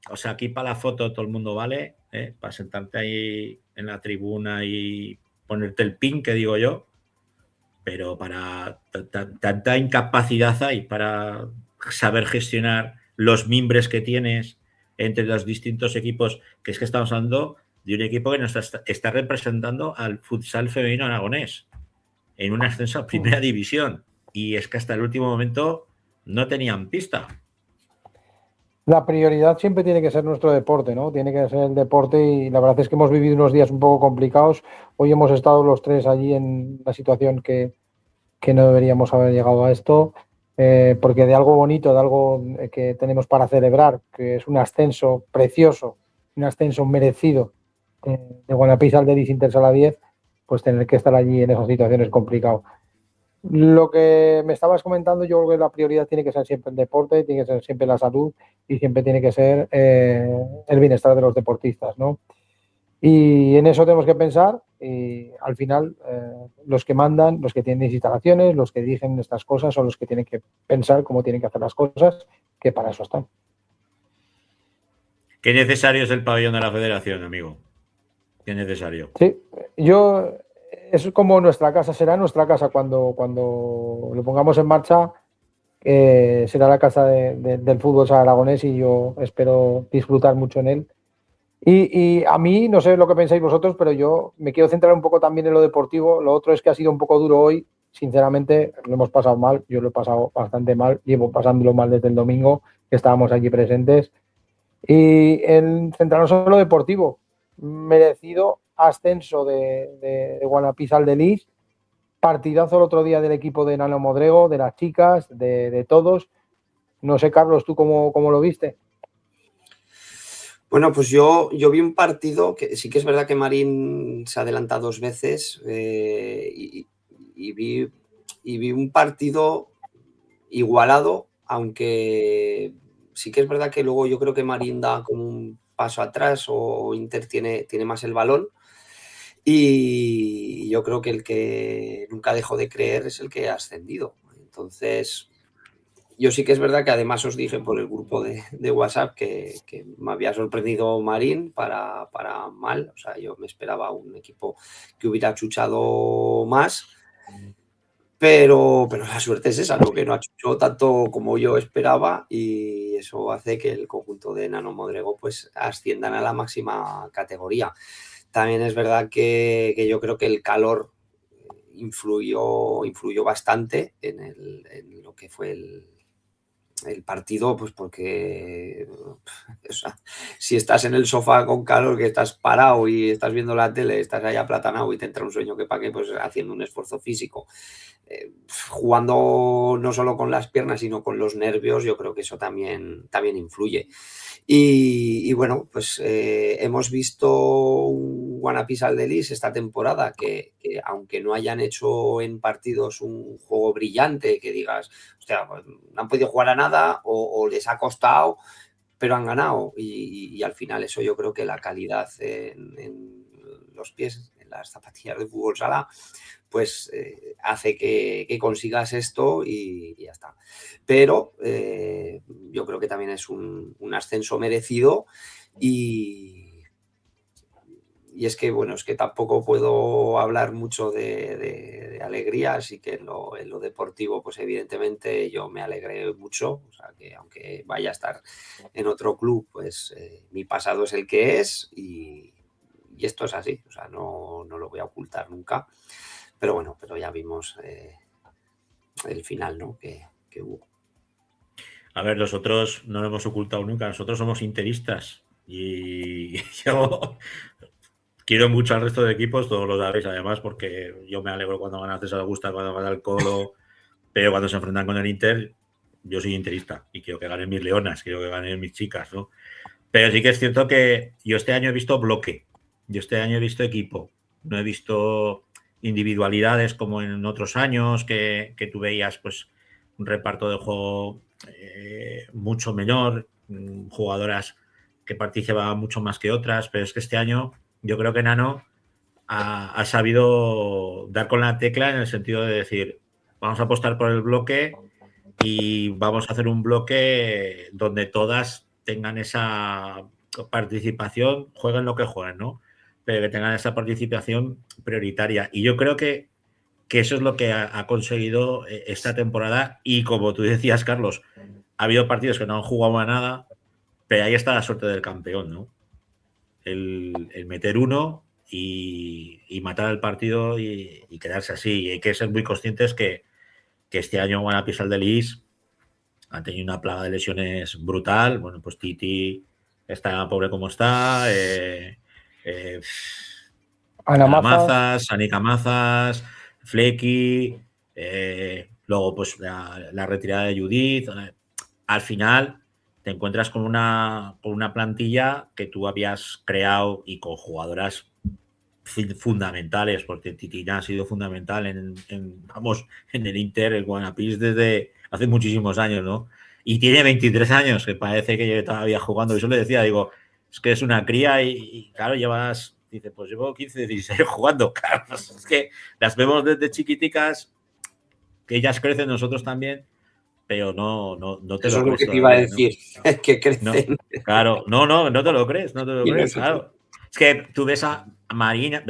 o sea, aquí para la foto todo el mundo vale, para sentarte ahí en la tribuna y ponerte el pin, que digo yo, pero para tanta incapacidad hay para saber gestionar los mimbres que tienes entre los distintos equipos, que es que estamos hablando de un equipo que nos está representando al futsal femenino aragonés en un ascenso a primera división, y es que hasta el último momento no tenían pista. La prioridad siempre tiene que ser nuestro deporte, ¿no? Tiene que ser el deporte, y la verdad es que hemos vivido unos días un poco complicados. Hoy hemos estado los tres allí en una situación que no deberíamos haber llegado a esto, porque de algo bonito, de algo que tenemos para celebrar, que es un ascenso precioso, un ascenso merecido de Guanapís al Deris Intersala 10, pues tener que estar allí en esas situaciones es complicado. Lo que me estabas comentando, yo creo que la prioridad tiene que ser siempre el deporte, tiene que ser siempre la salud y siempre tiene que ser el bienestar de los deportistas, ¿no? Y en eso tenemos que pensar, y al final los que mandan, los que tienen instalaciones, los que dirigen estas cosas son los que tienen que pensar cómo tienen que hacer las cosas, que para eso están. Qué necesario es el pabellón de la federación, amigo. Qué necesario. Sí, es como nuestra casa, será nuestra casa cuando lo pongamos en marcha, será la casa del fútbol aragonés, y yo espero disfrutar mucho en él. Y a mí, no sé lo que pensáis vosotros, pero yo me quiero centrar un poco también en lo deportivo. Lo otro es que ha sido un poco duro hoy, sinceramente, lo hemos pasado mal, yo lo he pasado bastante mal, llevo pasándolo mal desde el domingo, que estábamos allí presentes. Y en centrarnos en lo deportivo, merecido ascenso de Guanapís al Delis. Partidazo el otro día del equipo de Nano Modrego, de las chicas, de todos. No sé, Carlos, ¿tú cómo lo viste? Bueno, pues yo vi un partido que sí que es verdad que Marín se adelanta 2 veces y vi un partido igualado, aunque sí que es verdad que luego yo creo que Marín da como un paso atrás o Inter tiene más el balón. Y yo creo que el que nunca dejó de creer es el que ha ascendido. Entonces, yo sí que es verdad que además os dije por el grupo de WhatsApp que me había sorprendido Marín para mal. O sea, yo me esperaba un equipo que hubiera chuchado más. Pero la suerte es esa, ¿no? Que no ha chuchado tanto como yo esperaba y eso hace que el conjunto de Nano Modrego pues asciendan a la máxima categoría. También es verdad que yo creo que el calor influyó bastante en lo que fue el partido, pues porque o sea, si estás en el sofá con calor, que estás parado y estás viendo la tele, estás ahí aplatanado y te entra un sueño que pa' qué, pues haciendo un esfuerzo físico, jugando no solo con las piernas, sino con los nervios, yo creo que eso también influye. Y bueno, pues hemos visto un Guanapís al Delis esta temporada que aunque no hayan hecho en partidos un juego brillante, que digas, hostia, pues no han podido jugar a nada o les ha costado, pero han ganado. Y al final eso yo creo que la calidad en los pies, en las zapatillas de fútbol sala, pues hace que consigas esto y ya está. Pero yo creo que también es un ascenso merecido y es que, bueno, es que tampoco puedo hablar mucho de alegría, así que en lo deportivo, pues evidentemente yo me alegré mucho, o sea que aunque vaya a estar en otro club, pues mi pasado es el que es y esto es así, o sea, no lo voy a ocultar nunca. Pero bueno, ya vimos el final, ¿no? que hubo. A ver, nosotros no lo hemos ocultado nunca, nosotros somos interistas y yo quiero mucho al resto de equipos, todos lo sabéis además, porque yo me alegro cuando gana César Augusta, cuando gana el Colo, pero cuando se enfrentan con el Inter, yo soy interista y quiero que ganen mis leonas, quiero que ganen mis chicas, ¿no? Pero sí que es cierto que yo este año he visto bloque, yo este año he visto equipo, no he visto individualidades como en otros años que tú veías pues un reparto de juego mucho menor, jugadoras que participaban mucho más que otras, pero es que este año yo creo que Nano ha sabido dar con la tecla en el sentido de decir, vamos a apostar por el bloque y vamos a hacer un bloque donde todas tengan esa participación, jueguen lo que jueguen, ¿no? Pero que tengan esa participación prioritaria. Y yo creo que eso es lo que ha conseguido esta temporada. Y como tú decías, Carlos, ha habido partidos que no han jugado a nada, pero ahí está la suerte del campeón, ¿no? El meter uno y matar el partido y quedarse así. Y hay que ser muy conscientes que este año Guanapís al Delis han tenido una plaga de lesiones brutal. Bueno, pues Titi está pobre como está. Ana Mazas, Anika Mazas, Flecky, luego pues la retirada de Judith. Al final te encuentras con una plantilla que tú habías creado y con jugadoras fundamentales, porque Titina ha sido fundamental en el Inter, el Guanapís desde hace muchísimos años, ¿no? Y tiene 23 años, que parece que yo todavía jugando. Yo le decía, digo, es que es una cría y claro, dice, pues llevo 15, 16 jugando. Claro, es que las vemos desde chiquiticas, que ellas crecen, nosotros también, pero no te eso lo crees. Eso es lo que te iba a decir, ¿no? Que crecen. No, claro, no te lo crees, claro. Es que tú ves a Marina,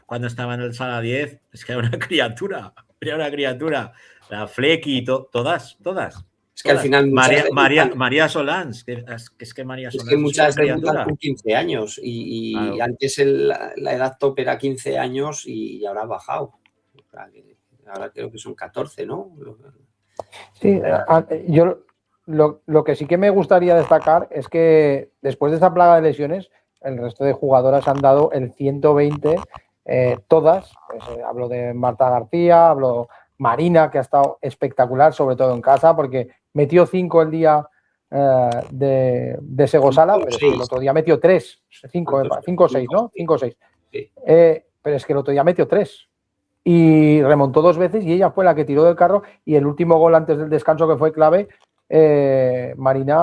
cuando estaba en el sala 10, es que era una criatura. La Flecky, todas. Es que al final María Solans, que es que María Solans es que muchas debutan con 15 años y claro. Antes la edad top era 15 años y ahora ha bajado. Ahora creo que son 14, ¿no? Sí, yo Lo que sí que me gustaría destacar es que después de esta plaga de lesiones, el resto de jugadoras han dado el 120, todas. Pues, hablo de Marta García, hablo Marina, que ha estado espectacular, sobre todo en casa, porque metió 5 el día de Segosala, pero es que el otro día metió 3, 5 o 6, ¿no? 5 o 6. Sí. Pero es que el otro día metió 3. Y remontó 2 veces y ella fue la que tiró del carro, y el último gol antes del descanso, que fue clave, Marina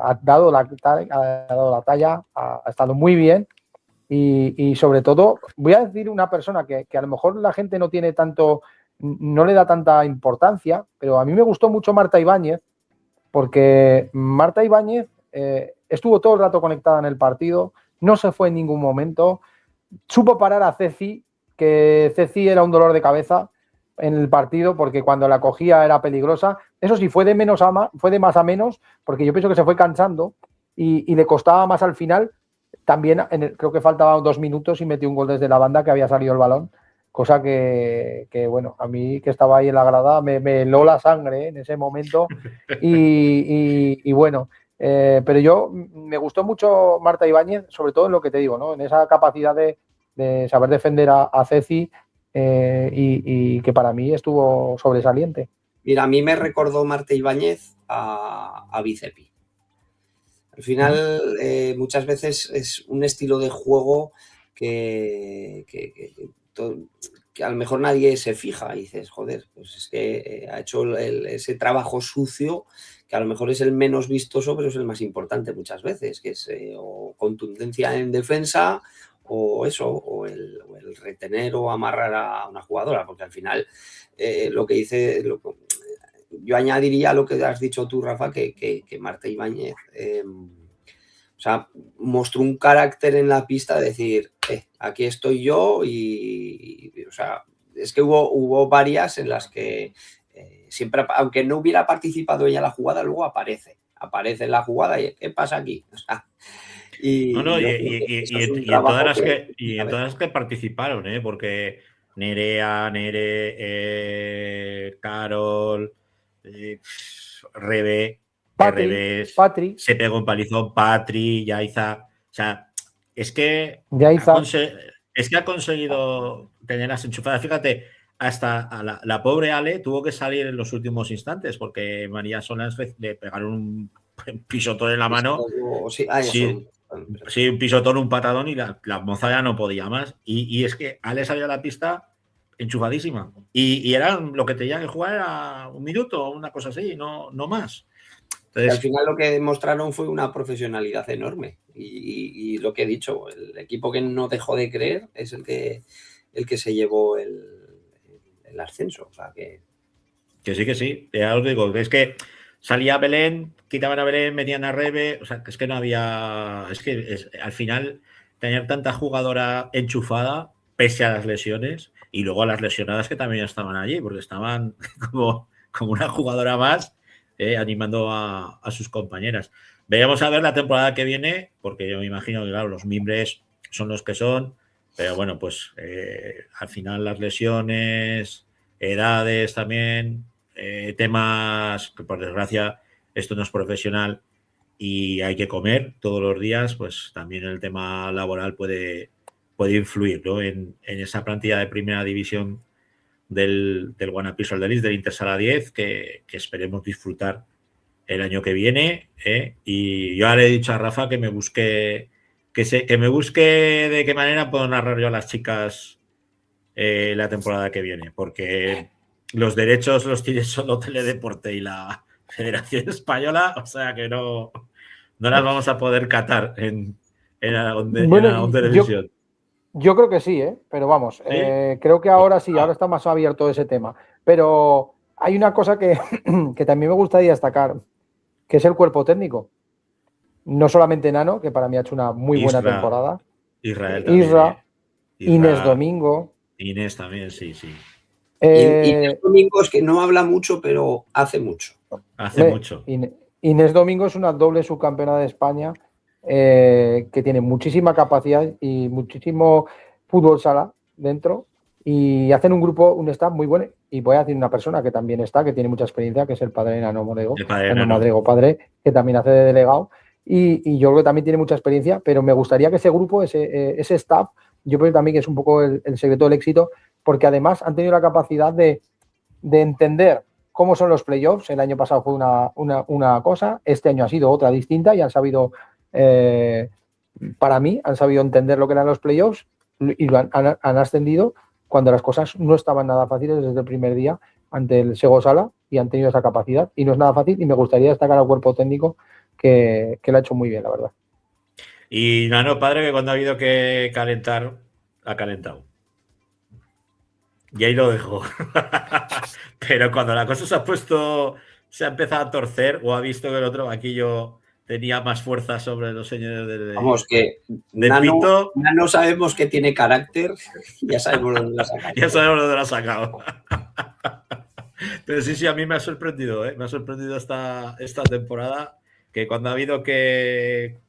ha dado la talla, ha estado muy bien y sobre todo, voy a decir una persona que a lo mejor la gente no le da tanta importancia, pero a mí me gustó mucho Marta Ibáñez, porque Marta Ibáñez estuvo todo el rato conectada en el partido, no se fue en ningún momento, supo parar a Ceci, que Ceci era un dolor de cabeza en el partido, porque cuando la cogía era peligrosa. Eso sí, fue de más a menos, porque yo pienso que se fue cansando y le costaba más al final. También creo que faltaban 2 minutos y metió un gol desde la banda, que había salido el balón, cosa que bueno, a mí, que estaba ahí en la grada, me heló la sangre en ese momento. Y bueno, pero yo me gustó mucho Marta Ibáñez, sobre todo en lo que te digo, ¿no? En esa capacidad de saber defender a Ceci, y que para mí estuvo sobresaliente. Mira, a mí me recordó Marta Ibáñez a Bicepi. Al final, muchas veces es un estilo de juego que a lo mejor nadie se fija y dices, joder, pues es que ha hecho ese trabajo sucio, que a lo mejor es el menos vistoso, pero es el más importante muchas veces, que es o contundencia en defensa, o eso, o el retener o amarrar a una jugadora, porque al final lo que dice, yo añadiría a lo que has dicho tú, Rafa, que Marta Ibáñez o sea, mostró un carácter en la pista de decir, aquí estoy yo, y o sea, es que hubo varias en las que siempre, aunque no hubiera participado ella en la jugada, luego aparece en la jugada y ¿qué pasa aquí? O sea, y en todas las que participaron, porque Nerea, Carol, Rebe, Patri, se pegó un palizón, Patri, Yaiza. O sea, es que ha conseguido tenerlas enchufadas. Fíjate, hasta a la pobre Ale tuvo que salir en los últimos instantes, porque María Solans le pegaron un pisotón en la mano. Sí, un pisotón, un patadón, y la moza ya no podía más. Y es que Ale salió a la pista enchufadísima. Y era lo que tenía que jugar, era 1 minuto o una cosa así, no más. Entonces, al final lo que demostraron fue una profesionalidad enorme. Y lo que he dicho, el equipo que no dejó de creer es el que se llevó el ascenso. O sea que sí. Ya os digo, es que salía Belén, quitaban a Belén, metían a Rebe, o sea, es que no había. Es que al final, tener tanta jugadora enchufada, pese a las lesiones, y luego a las lesionadas que también estaban allí, porque estaban como una jugadora más, animando a sus compañeras. Veremos a ver la temporada que viene, porque yo me imagino que, claro, los mimbres son los que son, pero bueno, pues al final las lesiones, edades también, temas que, por desgracia, esto no es profesional y hay que comer todos los días, pues también el tema laboral puede influir, ¿no? en esa plantilla de primera división del Guanapí Solderis, del Intersala 10, que esperemos disfrutar el año que viene, y yo ahora le he dicho a Rafa que me busque de qué manera puedo narrar yo a las chicas la temporada que viene, porque los derechos los tiene solo Teledeporte y la Federación Española, o sea que no las vamos a poder catar en televisión. Yo creo que sí, pero vamos, ¿sí? Creo que ahora sí, ahora está más abierto ese tema. Pero hay una cosa que también me gustaría destacar, que es el cuerpo técnico. No solamente Nano, que para mí ha hecho una muy buena temporada. Israel también. Inés Domingo. Inés también, sí. Inés Domingo es que no habla mucho, pero hace mucho. Inés Domingo es una doble subcampeona de España, que tiene muchísima capacidad y muchísimo fútbol sala dentro, y hacen un grupo, un staff muy bueno. Y voy a decir una persona que también está, que tiene mucha experiencia, que es el padre de Nano Modrego, padre, que también hace de delegado. Y yo creo que también tiene mucha experiencia, pero me gustaría que ese grupo, ese staff, yo creo también que es un poco el secreto del éxito, porque además han tenido la capacidad de entender cómo son los playoffs. El año pasado fue una cosa, este año ha sido otra distinta y han sabido, para mí, han sabido entender lo que eran los playoffs y han ascendido cuando las cosas no estaban nada fáciles desde el primer día ante el Sego Sala, y han tenido esa capacidad y no es nada fácil, y me gustaría destacar al cuerpo técnico que lo ha hecho muy bien, la verdad. Y Nano, padre, que cuando ha habido que calentar, ha calentado. Y ahí lo dejo. Pero cuando la cosa se ha empezado a torcer, o ha visto que el otro banquillo tenía más fuerza sobre los señores Vamos, que Pito. Nano sabemos que tiene carácter, ya sabemos dónde lo ha sacado. Ya sabemos dónde lo ha sacado. Pero sí, a mí me ha sorprendido, ¿eh? Me ha sorprendido esta temporada, que cuando ha habido que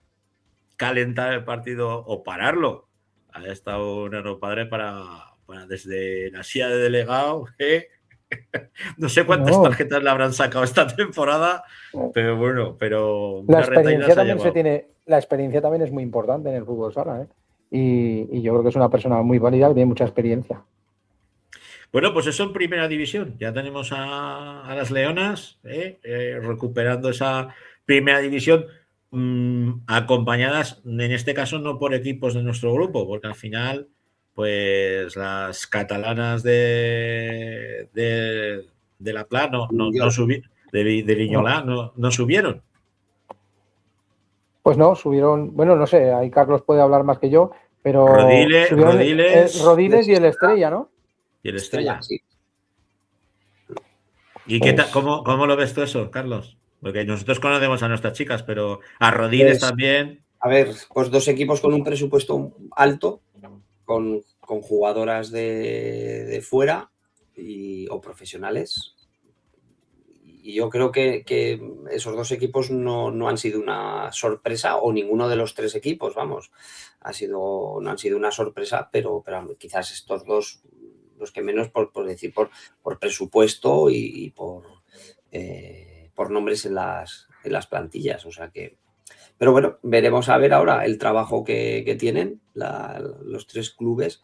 calentar el partido o pararlo, ha estado un Nano padre para desde la silla de delegado, no sé cuántas tarjetas le habrán sacado esta temporada, pero bueno, pero la experiencia también es muy importante en el fútbol sala, ¿eh? Y yo creo que es una persona muy válida, que tiene mucha experiencia. Bueno, pues eso en primera división. Ya tenemos a las Leonas recuperando esa primera división, acompañadas, en este caso, no por equipos de nuestro grupo, porque al final, pues las catalanas de la Pla no subieron, de Liñolá no subieron. Pues no, subieron, bueno, no sé, ahí Carlos puede hablar más que yo, pero Rodiles y el Estrella, ¿no? Y el Estrella. Sí. ¿Y qué tal? ¿Cómo lo ves tú eso, Carlos? Porque nosotros conocemos a nuestras chicas, pero a Rodiles también. A ver, pues dos equipos con un presupuesto alto, con jugadoras de fuera o profesionales. Y yo creo que esos dos equipos no han sido una sorpresa, o ninguno de los tres equipos, vamos, no han sido una sorpresa, pero quizás estos dos, los que menos por presupuesto y por nombres en las plantillas. O sea que, pero bueno, veremos a ver ahora el trabajo que tienen los tres clubes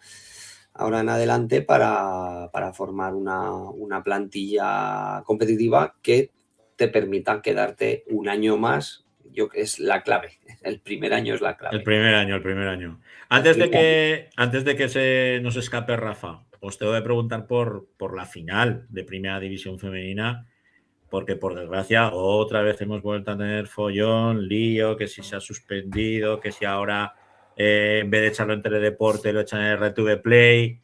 ahora en adelante para formar una plantilla competitiva que te permita quedarte un año más. Es la clave. El primer año es la clave. El primer año. Antes de que se nos escape Rafa, os tengo que preguntar por la final de Primera División Femenina, porque por desgracia otra vez hemos vuelto a tener follón, lío, que si se ha suspendido, que si ahora en vez de echarlo en Teledeporte lo echan en RTV Play.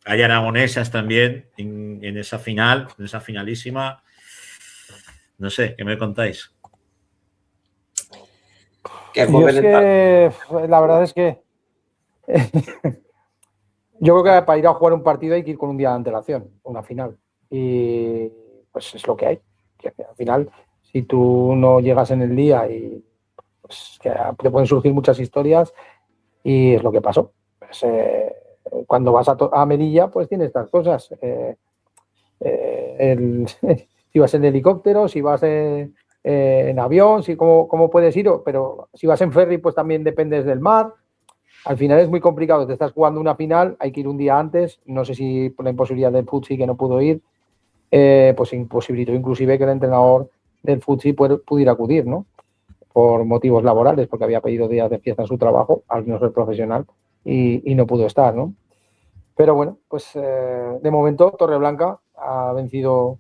Hay aragonesas también en esa final, en esa finalísima. No sé, ¿qué me contáis? La verdad es que yo creo que para ir a jugar un partido hay que ir con un día de antelación, una final. Y pues es lo que hay. Que al final, si tú no llegas en el día, y pues, que te pueden surgir muchas historias, y es lo que pasó. Pues, cuando vas a Melilla, pues tienes estas cosas. Si vas en helicóptero, si vas en avión, cómo puedes ir, pero si vas en ferry, pues también dependes del mar. Al final es muy complicado. Te estás jugando una final, hay que ir un día antes. No sé si por la imposibilidad del Futsi, que no pudo ir, pues imposibilitó inclusive que el entrenador del Futsi pudiera acudir, ¿no? Por motivos laborales, porque había pedido días de fiesta en su trabajo, al no ser profesional, y no pudo estar, ¿no? Pero bueno, pues de momento Torreblanca ha vencido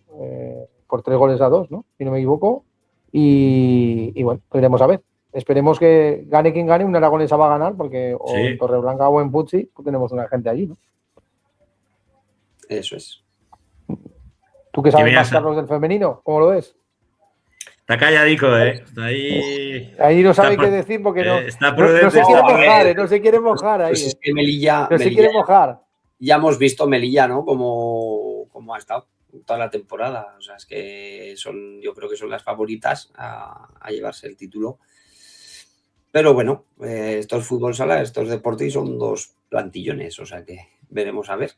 por 3-2, ¿no? Si no me equivoco. Y bueno, veremos a ver. Esperemos que gane quien gane, una aragonesa va a ganar, porque o en Torreblanca o en Futsi pues tenemos una gente allí, ¿no? Eso es. ¿Tú qué sabes más, Carlos, del femenino? ¿Cómo lo ves? Está calladico, ¿eh? Está ahí no sabe qué decir porque no se quiere mojar ahí. Pues es que Melilla se quiere mojar. Ya hemos visto Melilla, ¿no? Como ha estado toda la temporada. O sea, es que yo creo que son las favoritas a llevarse el título. Pero bueno, esto es fútbol sala, esto es deporte y son dos plantillones. O sea que veremos a ver.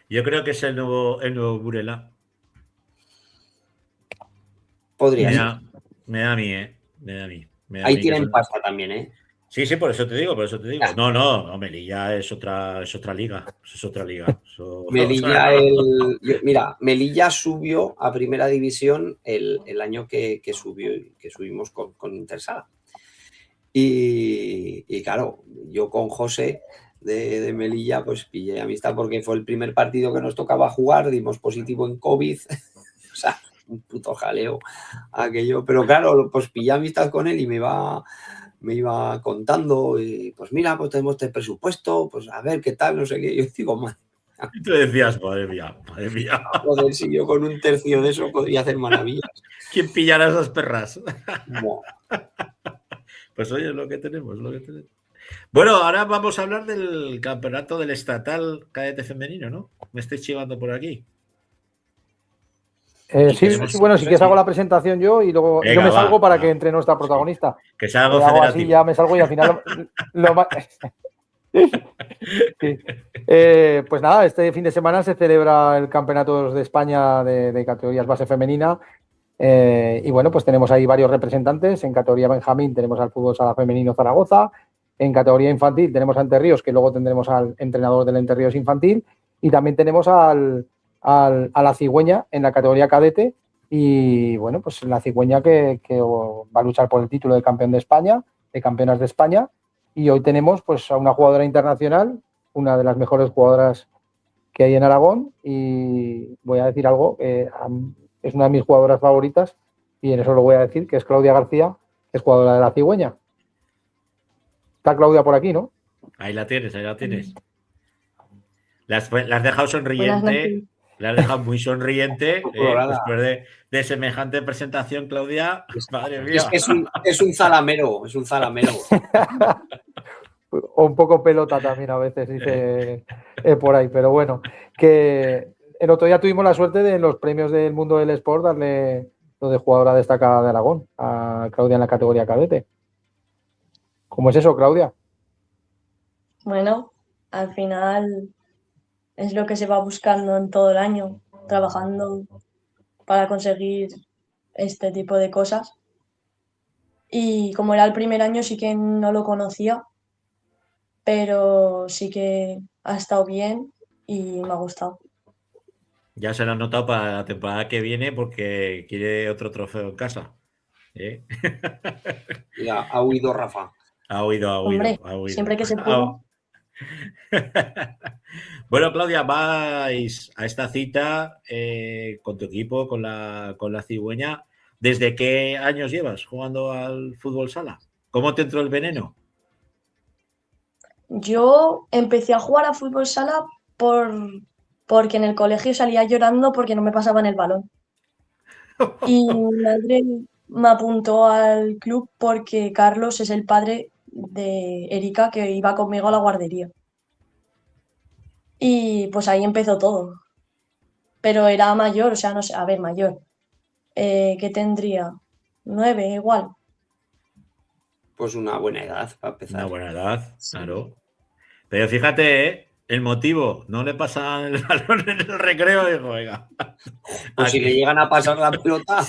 Yo creo que es el nuevo Burela. Podría Me ser. da a mí, ¿eh? Me da a mí. Ahí tienen pasta también, ¿eh? Sí, por eso te digo. No, Melilla es otra liga. Es otra liga. Melilla, Melilla subió a primera división el año que subimos con Intersala. Y claro, yo con José de Melilla pues pillé amistad porque fue el primer partido que nos tocaba jugar, dimos positivo en COVID, o sea, un puto jaleo aquello, pero claro, pues pillé amistad con él y me iba contando y pues mira, pues tenemos este presupuesto, pues a ver qué tal, no sé qué, yo digo, man. Y tú decías, madre mía. Joder, si yo con un tercio de eso podría hacer maravillas. ¿Quién pillará esas perras? No. Pues oye, es lo que tenemos. Bueno, ahora vamos a hablar del campeonato del estatal cadete femenino, ¿no? Me estoy chivando por aquí. Sí, bueno, si quieres hago la presentación yo y luego yo me salgo para que entre nuestra protagonista. Que sea algo hago federativo. así, ya me salgo y al final sí. Pues nada, este fin de semana se celebra el Campeonato de España de categorías base femenina. Y bueno, pues tenemos ahí varios representantes. En categoría Benjamín tenemos al fútbol sala femenino Zaragoza. En categoría infantil tenemos a Entre Ríos, que luego tendremos al entrenador del Entre Ríos infantil. Y también tenemos a la Cigüeña en la categoría cadete. Y bueno, pues la Cigüeña que va a luchar por el título de campeón de España, de campeonas de España. Y hoy tenemos pues a una jugadora internacional, una de las mejores jugadoras que hay en Aragón. Y voy a decir algo, es una de mis jugadoras favoritas y en eso lo voy a decir, que es Claudia García, que es jugadora de la Cigüeña. Está Claudia por aquí, ¿no? Ahí la tienes. La has dejado sonriente, la has dejado muy sonriente después de semejante presentación, Claudia. Madre mía. Es un zalamero, O un poco pelota también a veces, dice por ahí, pero bueno, que el otro día tuvimos la suerte de en los premios del mundo del sport darle lo de jugadora destacada de Aragón a Claudia en la categoría cadete. ¿Cómo es eso, Claudia? Bueno, al final es lo que se va buscando en todo el año, trabajando para conseguir este tipo de cosas. Y como era el primer año sí que no lo conocía, pero sí que ha estado bien y me ha gustado. Ya se lo han notado para la temporada que viene porque quiere otro trofeo en casa. Ya, ha huido Rafa. Ha huido. Hombre, siempre que se pueda. Bueno, Claudia, vais a esta cita con tu equipo, con la Cigüeña. ¿Desde qué años llevas jugando al fútbol sala? ¿Cómo te entró el veneno? Yo empecé a jugar a fútbol sala porque en el colegio salía llorando porque no me pasaban el balón. Y mi madre me apuntó al club porque Carlos es el padre de Erika, que iba conmigo a la guardería. Y pues ahí empezó todo. Pero era mayor, o sea, no sé, a ver, mayor. ¿Qué tendría? 9, igual. Pues una buena edad para empezar. Una buena edad, claro. Pero fíjate, el motivo, no le pasan el balón en el recreo, dijo, oiga. Pues si le llegan a pasar la pelota.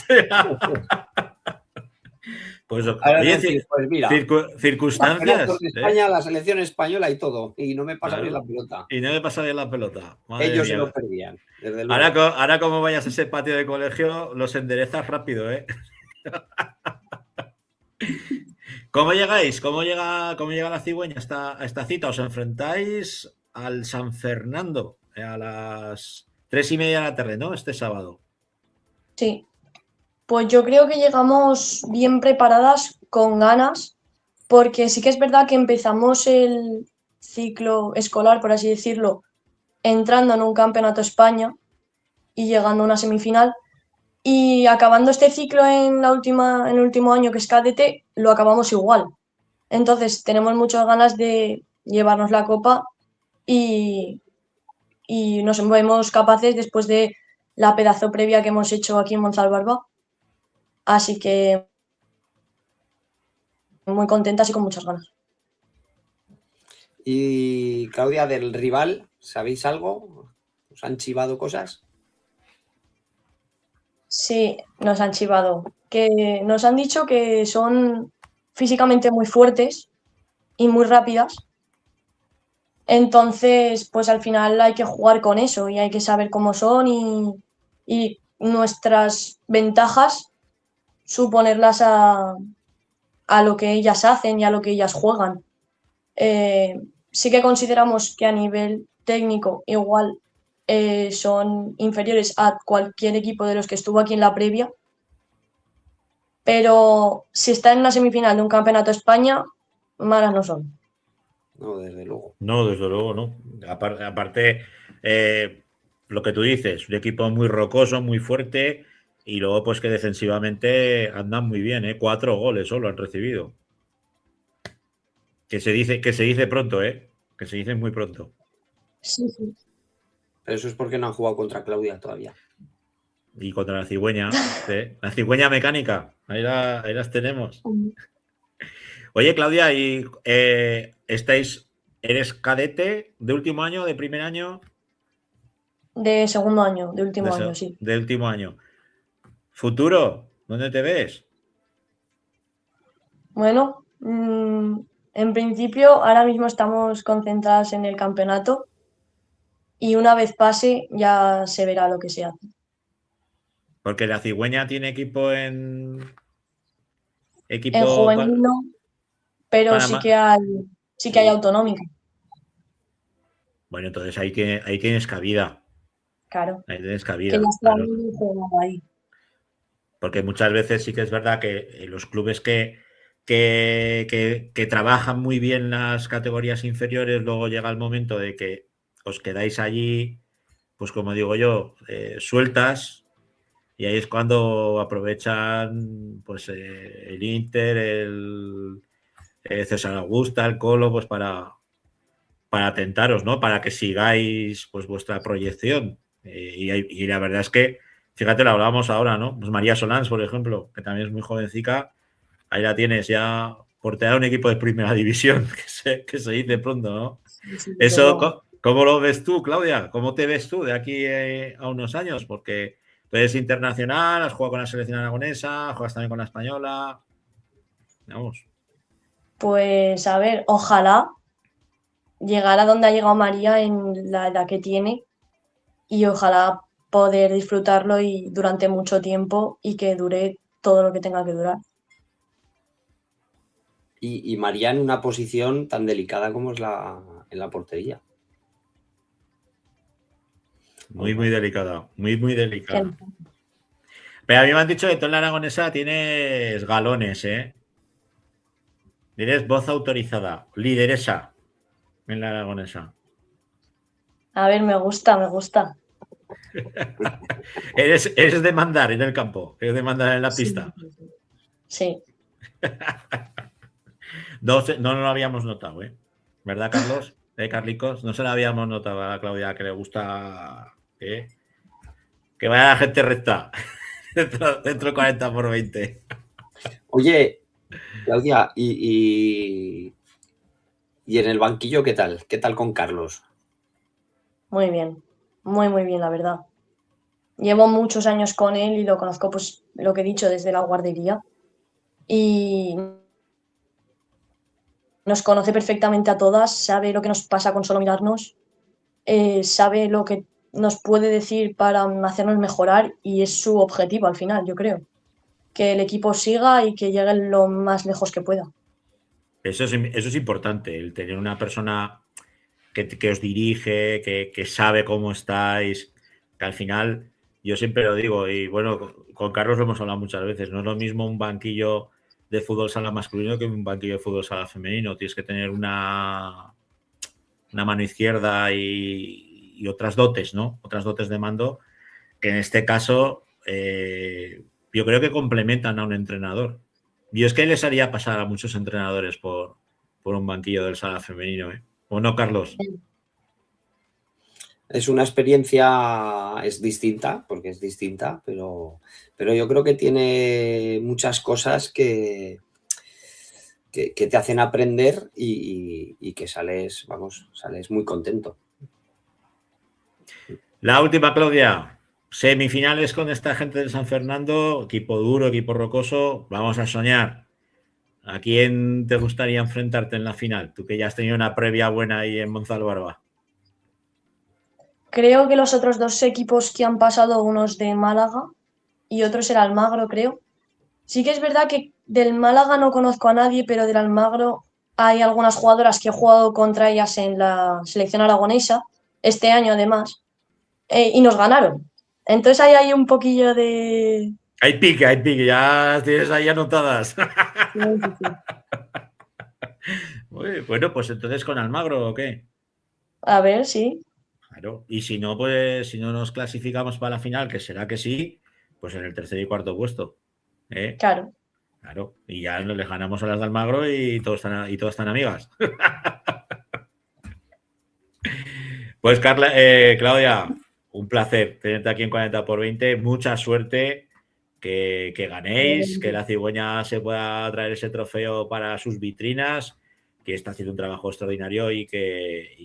Pues, oye, pues mira, circunstancias. España, la selección española y todo. Y no me pasa bien la pelota. Y no me pasa bien la pelota. Madre Ellos mía. se lo perdían. Desde luego. Ahora como vayas a ese patio de colegio, los enderezas rápido, ¿eh? ¿Cómo llegáis? ¿Cómo llega la Cigüeña a esta cita? ¿Os enfrentáis al San Fernando a las 3:30 de la tarde, ¿no? Este sábado. Sí. Pues yo creo que llegamos bien preparadas, con ganas, porque sí que es verdad que empezamos el ciclo escolar, por así decirlo, entrando en un campeonato España y llegando a una semifinal. Y acabando este ciclo en el último año, que es cadete, lo acabamos igual. Entonces tenemos muchas ganas de llevarnos la copa y nos vemos capaces después de la pedazo previa que hemos hecho aquí en Monzalbarba. Así que muy contentas y con muchas ganas. Y Claudia, del rival, ¿Sabéis algo? ¿Os han chivado cosas? Sí, nos han chivado. Que nos han dicho que son físicamente muy fuertes y muy rápidas. Entonces, pues al final hay que jugar con eso y hay que saber cómo son y nuestras ventajas suponerlas a lo que ellas hacen y a lo que ellas juegan. Sí que consideramos que a nivel técnico igual son inferiores a cualquier equipo de los que estuvo aquí en la previa, pero si está en una semifinal de un campeonato de España, malas no son. No, desde luego. No, desde luego no. Aparte, lo que tú dices, un equipo muy rocoso, muy fuerte y luego pues que defensivamente andan muy bien, ¿eh? 4 goles solo han recibido. Que se dice pronto, ¿eh? Que se dice muy pronto. Sí, sí. Pero eso es porque no han jugado contra Claudia todavía. Y contra la cigüeña, ¿eh? La cigüeña mecánica, ahí las tenemos. Oye, Claudia, ¿y eres cadete de último año, de primer año? De segundo año, de último año, sí. De último año. ¿Futuro? ¿Dónde te ves? Bueno, en principio ahora mismo estamos concentradas en el campeonato y una vez pase ya se verá lo que se hace. Porque la cigüeña tiene equipo En juvenil no, pero sí que hay autonómica. Bueno, entonces ahí tienes cabida. Claro. Ahí tienes Que cabida. ya está jugando ahí. Porque muchas veces sí que es verdad que los clubes que trabajan muy bien las categorías inferiores, luego llega el momento de que os quedáis allí, pues como digo yo, sueltas, y ahí es cuando aprovechan pues el Inter, el César Augusta, el Colo, pues para tentaros, ¿no? Para que sigáis pues vuestra proyección. Y la verdad es que, fíjate, lo hablábamos ahora, ¿no? Pues María Solans, por ejemplo, que también es muy jovencica, ahí la tienes ya porteada un equipo de primera división, que se dice pronto, ¿no? Sí, Eso, ¿cómo lo ves tú, Claudia? ¿Cómo te ves tú de aquí a unos años? Porque tú eres internacional, has jugado con la selección aragonesa, juegas también con la española. Vamos. Pues a ver, ojalá llegar a donde ha llegado María en la edad que tiene y ojalá poder disfrutarlo y durante mucho tiempo y que dure todo lo que tenga que durar. Y María en una posición tan delicada como es en la portería. Muy, muy delicada. Muy, muy delicada. Pero a mí me han dicho que tú en la aragonesa tienes galones, ¿eh? Tienes voz autorizada, lideresa en la aragonesa. A ver, me gusta. Eres de mandar en el campo, eres de mandar en la pista. Sí. No lo habíamos notado, ¿eh? ¿Verdad, Carlos? Carlicos, no se lo habíamos notado a la Claudia que le gusta que vaya la gente recta dentro de 40x20. Oye, Claudia, y en el banquillo, ¿qué tal? ¿Qué tal con Carlos? Muy bien, muy bien, la verdad. Llevo muchos años con él y lo conozco, pues, lo que he dicho, desde la guardería. Y nos conoce perfectamente a todas, sabe lo que nos pasa con solo mirarnos, sabe lo que nos puede decir para hacernos mejorar y es su objetivo al final, yo creo. Que el equipo siga y que llegue lo más lejos que pueda. Eso es importante, el tener una persona que os dirige, que sabe cómo estáis, que al final, yo siempre lo digo, y bueno, con Carlos lo hemos hablado muchas veces, no es lo mismo un banquillo de fútbol sala masculino que un banquillo de fútbol sala femenino, tienes que tener una mano izquierda y otras dotes, ¿no? Otras dotes de mando, que en este caso yo creo que complementan a un entrenador. Yo es que les haría pasar a muchos entrenadores por un banquillo del sala femenino, ¿eh? ¿O no, Carlos? Es una experiencia, es distinta, porque es distinta, pero yo creo que tiene muchas cosas que te hacen aprender y que sales muy contento. La última, Claudia. Semifinales con esta gente del San Fernando, equipo duro, equipo rocoso. Vamos a soñar. ¿A quién te gustaría enfrentarte en la final? Tú que ya has tenido una previa buena ahí en Monzalbarba. Creo que los otros dos equipos que han pasado, unos de Málaga y otros el Almagro, creo. Sí que es verdad que del Málaga no conozco a nadie, pero del Almagro hay algunas jugadoras que he jugado contra ellas en la selección aragonesa, este año además, y nos ganaron. Entonces ahí hay un poquillo de... Hay pique, ya tienes ahí anotadas. Bueno, pues entonces con Almagro, ¿o qué? A ver, sí. Claro. Y si no, pues si no nos clasificamos para la final, que será que sí, pues en el tercer y cuarto puesto. Claro. Claro. Y ya les ganamos a las de Almagro y todas están amigas. Pues Claudia, un placer tenerte aquí en 40x20. Mucha suerte, que ganéis, que la Cigüeña se pueda traer ese trofeo para sus vitrinas, que está haciendo un trabajo extraordinario y que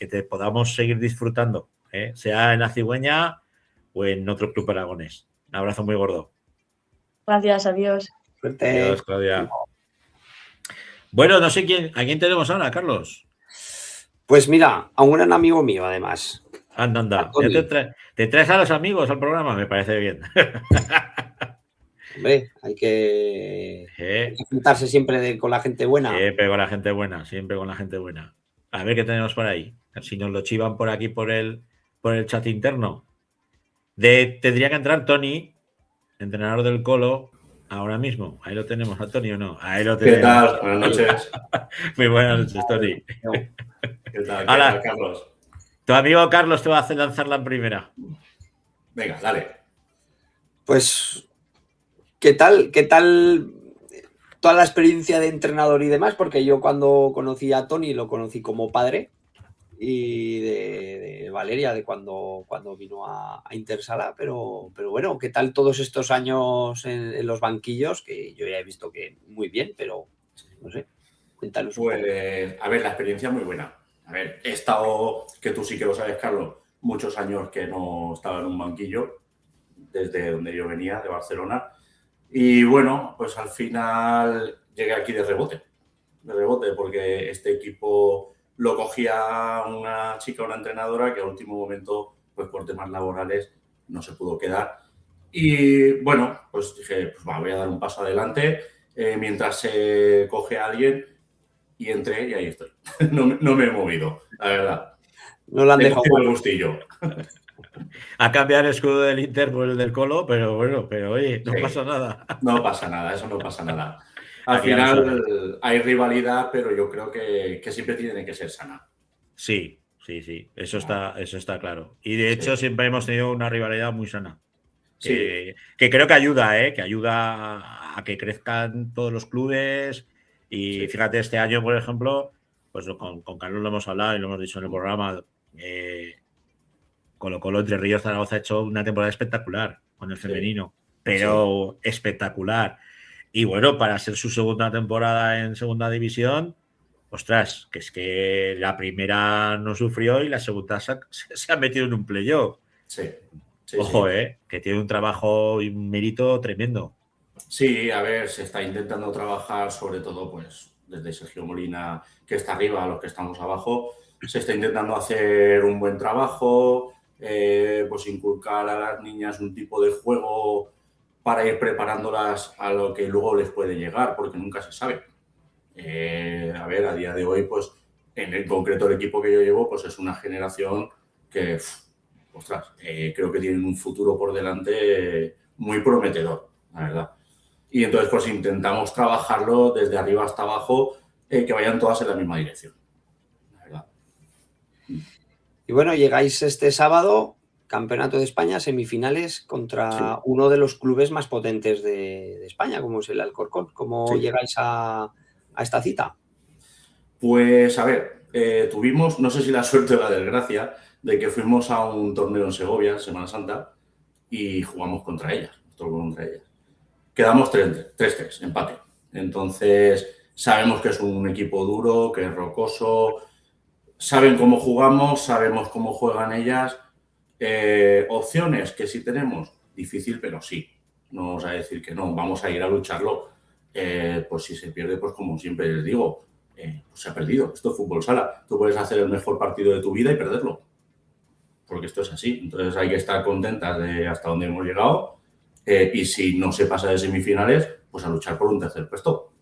te podamos seguir disfrutando, sea en la Cigüeña o en otro club aragonés. Un abrazo muy gordo. Gracias, adiós. Suerte. Adiós, Claudia. Bueno, no sé a quién tenemos ahora, Carlos. Pues mira, a un gran amigo mío, además. Anda. ¿Te traes a los amigos al programa? Me parece bien. Hombre, hay que juntarse siempre con la gente buena. Siempre con la gente buena. A ver qué tenemos por ahí. Si nos lo chivan por aquí, por el chat interno. Tendría que entrar Tony, entrenador del Colo, ahora mismo. Ahí lo tenemos, ¿a Tony o no? Ahí lo tenemos. ¿Qué tal? Buenas noches. Muy buenas noches, Tony. ¿Qué tal, Carlos? Tu amigo Carlos te va a hacer lanzar la primera. Venga, dale. Pues, ¿qué tal toda la experiencia de entrenador y demás? Porque yo cuando conocí a Tony lo conocí como padre, y de Valeria, de cuando vino a Intersala, pero bueno, ¿qué tal todos estos años en los banquillos? Que yo ya he visto que muy bien, pero no sé, cuéntanos un poco. Pues, a ver, la experiencia es muy buena. A ver, he estado, que tú sí que lo sabes, Carlos, muchos años que no estaba en un banquillo, desde donde yo venía, de Barcelona, y bueno, pues al final llegué aquí de rebote, porque este equipo lo cogía una chica, una entrenadora, que al último momento, pues por temas laborales, no se pudo quedar. Y bueno, pues dije, pues voy a dar un paso adelante mientras se coge a alguien, y entré y ahí estoy. No me he movido, la verdad. No lo han dejado el gustillo. A cambiar el escudo del Inter por el del Colo, pero bueno, oye, no pasa nada. No pasa nada, eso no pasa nada. Al final hay rivalidad, pero yo creo que siempre tiene que ser sana. Sí. Eso está claro. Y de hecho siempre hemos tenido una rivalidad muy sana. Que creo que ayuda, que ayuda a que crezcan todos los clubes. Y fíjate, este año, por ejemplo, pues con Carlos lo hemos hablado y lo hemos dicho en el programa. Colo-Colo Entre Ríos Zaragoza ha hecho una temporada espectacular con el femenino, pero espectacular. Y bueno, para ser su segunda temporada en segunda división, ostras, que es que la primera no sufrió y la segunda se ha metido en un playoff. Ojo, que tiene un trabajo y un mérito tremendo. Sí, a ver, se está intentando trabajar, sobre todo pues desde Sergio Molina, que está arriba, a los que estamos abajo, se está intentando hacer un buen trabajo, pues inculcar a las niñas un tipo de juego para ir preparándolas a lo que luego les puede llegar, porque nunca se sabe. A ver, a día de hoy, pues en el concreto el equipo que yo llevo, pues es una generación que, ostras, creo que tienen un futuro por delante muy prometedor, la verdad. Y entonces pues intentamos trabajarlo desde arriba hasta abajo, que vayan todas en la misma dirección, la verdad. Y bueno, llegáis este sábado, Campeonato de España, semifinales contra uno de los clubes más potentes de España, como es el Alcorcón. ¿Cómo llegáis a esta cita? Pues a ver, tuvimos, no sé si la suerte o la desgracia, de que fuimos a un torneo en Segovia, en Semana Santa, y jugamos contra ellas. Quedamos 3-3, empate. Entonces, sabemos que es un equipo duro, que es rocoso. saben cómo jugamos, sabemos cómo juegan ellas. Opciones que sí tenemos, difícil, pero sí. No vamos a decir que no, vamos a ir a lucharlo. Pues si se pierde, pues como siempre les digo, pues se ha perdido. Esto es fútbol sala. Tú puedes hacer el mejor partido de tu vida y perderlo. Porque esto es así. Entonces hay que estar contentas de hasta dónde hemos llegado. Y si no se pasa de semifinales, pues a luchar por un tercer puesto.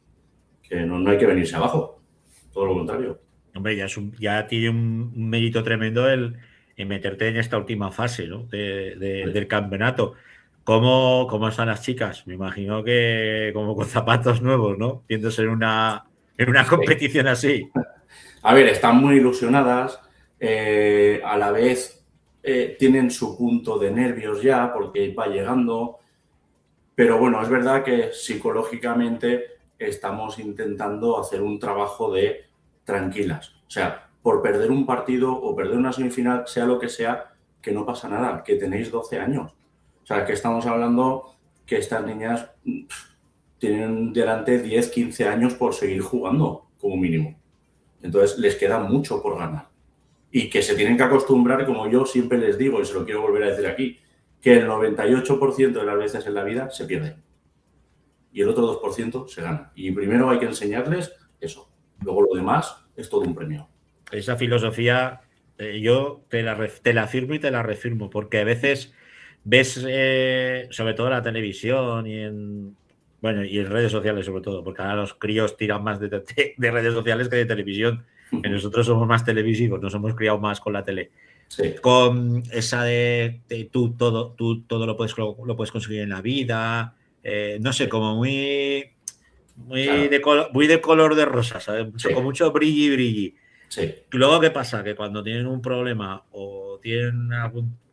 Que no hay que venirse abajo. Todo lo contrario. Hombre, ya tiene un mérito tremendo el meterte en esta última fase, ¿no? del campeonato. ¿Cómo están las chicas? Me imagino que como con zapatos nuevos, ¿no? Viéndose en una competición así. A ver, están muy ilusionadas. A la vez tienen su punto de nervios ya porque va llegando. Pero bueno, es verdad que psicológicamente estamos intentando hacer un trabajo de tranquilas. O sea, por perder un partido o perder una semifinal, sea lo que sea, que no pasa nada, que tenéis 12 años. O sea, que estamos hablando que estas niñas tienen delante 10, 15 años por seguir jugando, como mínimo. Entonces, les queda mucho por ganar. Y que se tienen que acostumbrar, como yo siempre les digo, y se lo quiero volver a decir aquí, que el 98% de las veces en la vida se pierde. Y el otro 2% se gana. Y primero hay que enseñarles eso. Luego lo demás es todo un premio. Esa filosofía yo te la firmo y te la refirmo, porque a veces ves, sobre todo en la televisión y en redes sociales sobre todo, porque ahora los críos tiran más de redes sociales que de televisión. Que nosotros somos más televisivos, nos hemos criado más con la tele. Sí. Con esa de tú todo lo puedes conseguir en la vida, no sé, como muy claro. de color de rosa, ¿sabes? Sí. Con mucho brilli. Sí. Y luego, ¿qué pasa? Que cuando tienen un problema o tienen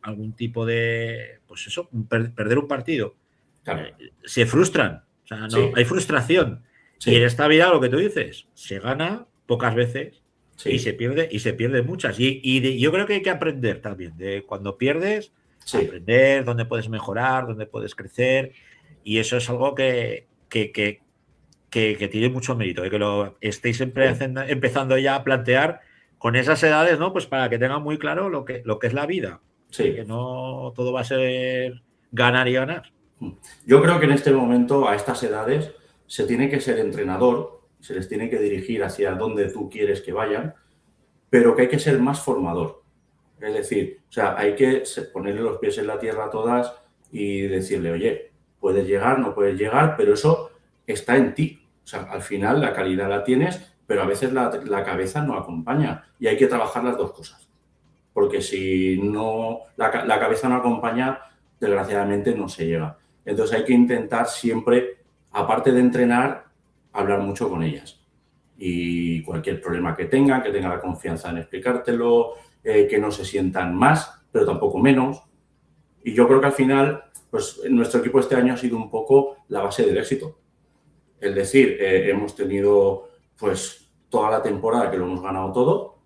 algún tipo de, pues eso, perder un partido, claro. Se frustran. O sea, no, sí. Hay frustración. Sí. Y en esta vida, lo que tú dices, se gana pocas veces. Sí. Y se pierde muchas. Y yo creo que hay que aprender también. De cuando pierdes, sí. Aprender dónde puedes mejorar, dónde puedes crecer. Y eso es algo que tiene mucho mérito. Que lo estéis empezando ya a plantear con esas edades, ¿no? Pues para que tengan muy claro lo que es la vida. Sí. Que no todo va a ser ganar y ganar. Yo creo que en este momento, a estas edades, se tiene que ser entrenador. Se les tiene que dirigir hacia dónde tú quieres que vayan, pero que hay que ser más formador. Es decir, o sea, hay que ponerle los pies en la tierra a todas y decirle, oye, puedes llegar, no puedes llegar, pero eso está en ti. O sea, al final la calidad la tienes, pero a veces la cabeza no acompaña y hay que trabajar las dos cosas. Porque si no la cabeza no acompaña, desgraciadamente no se llega. Entonces hay que intentar siempre, aparte de entrenar, hablar mucho con ellas y cualquier problema que tengan la confianza en explicártelo, que no se sientan más, pero tampoco menos. Y yo creo que al final, pues nuestro equipo este año ha sido un poco la base del éxito. Es decir, hemos tenido pues toda la temporada que lo hemos ganado todo,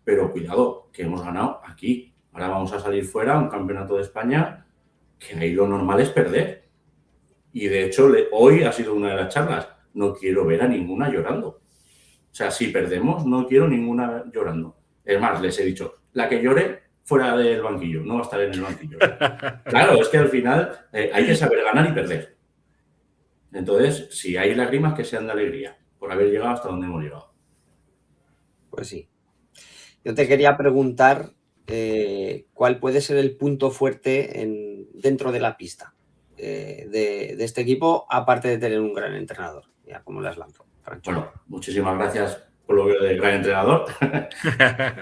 pero cuidado, que hemos ganado aquí. Ahora vamos a salir fuera a un campeonato de España que ahí lo normal es perder. Y de hecho, hoy ha sido una de las charlas. No quiero ver a ninguna llorando. O sea, si perdemos, no quiero ninguna llorando. Es más, les he dicho, la que llore fuera del banquillo, no va a estar en el banquillo. Claro, es que al final hay que saber ganar y perder. Entonces, si hay lágrimas, que sean de alegría por haber llegado hasta donde hemos llegado. Pues sí. Yo te quería preguntar cuál puede ser el punto fuerte dentro de la pista de este equipo, aparte de tener un gran entrenador. Ya, como las lanzo. Francho. Bueno, muchísimas gracias por lo de gran entrenador.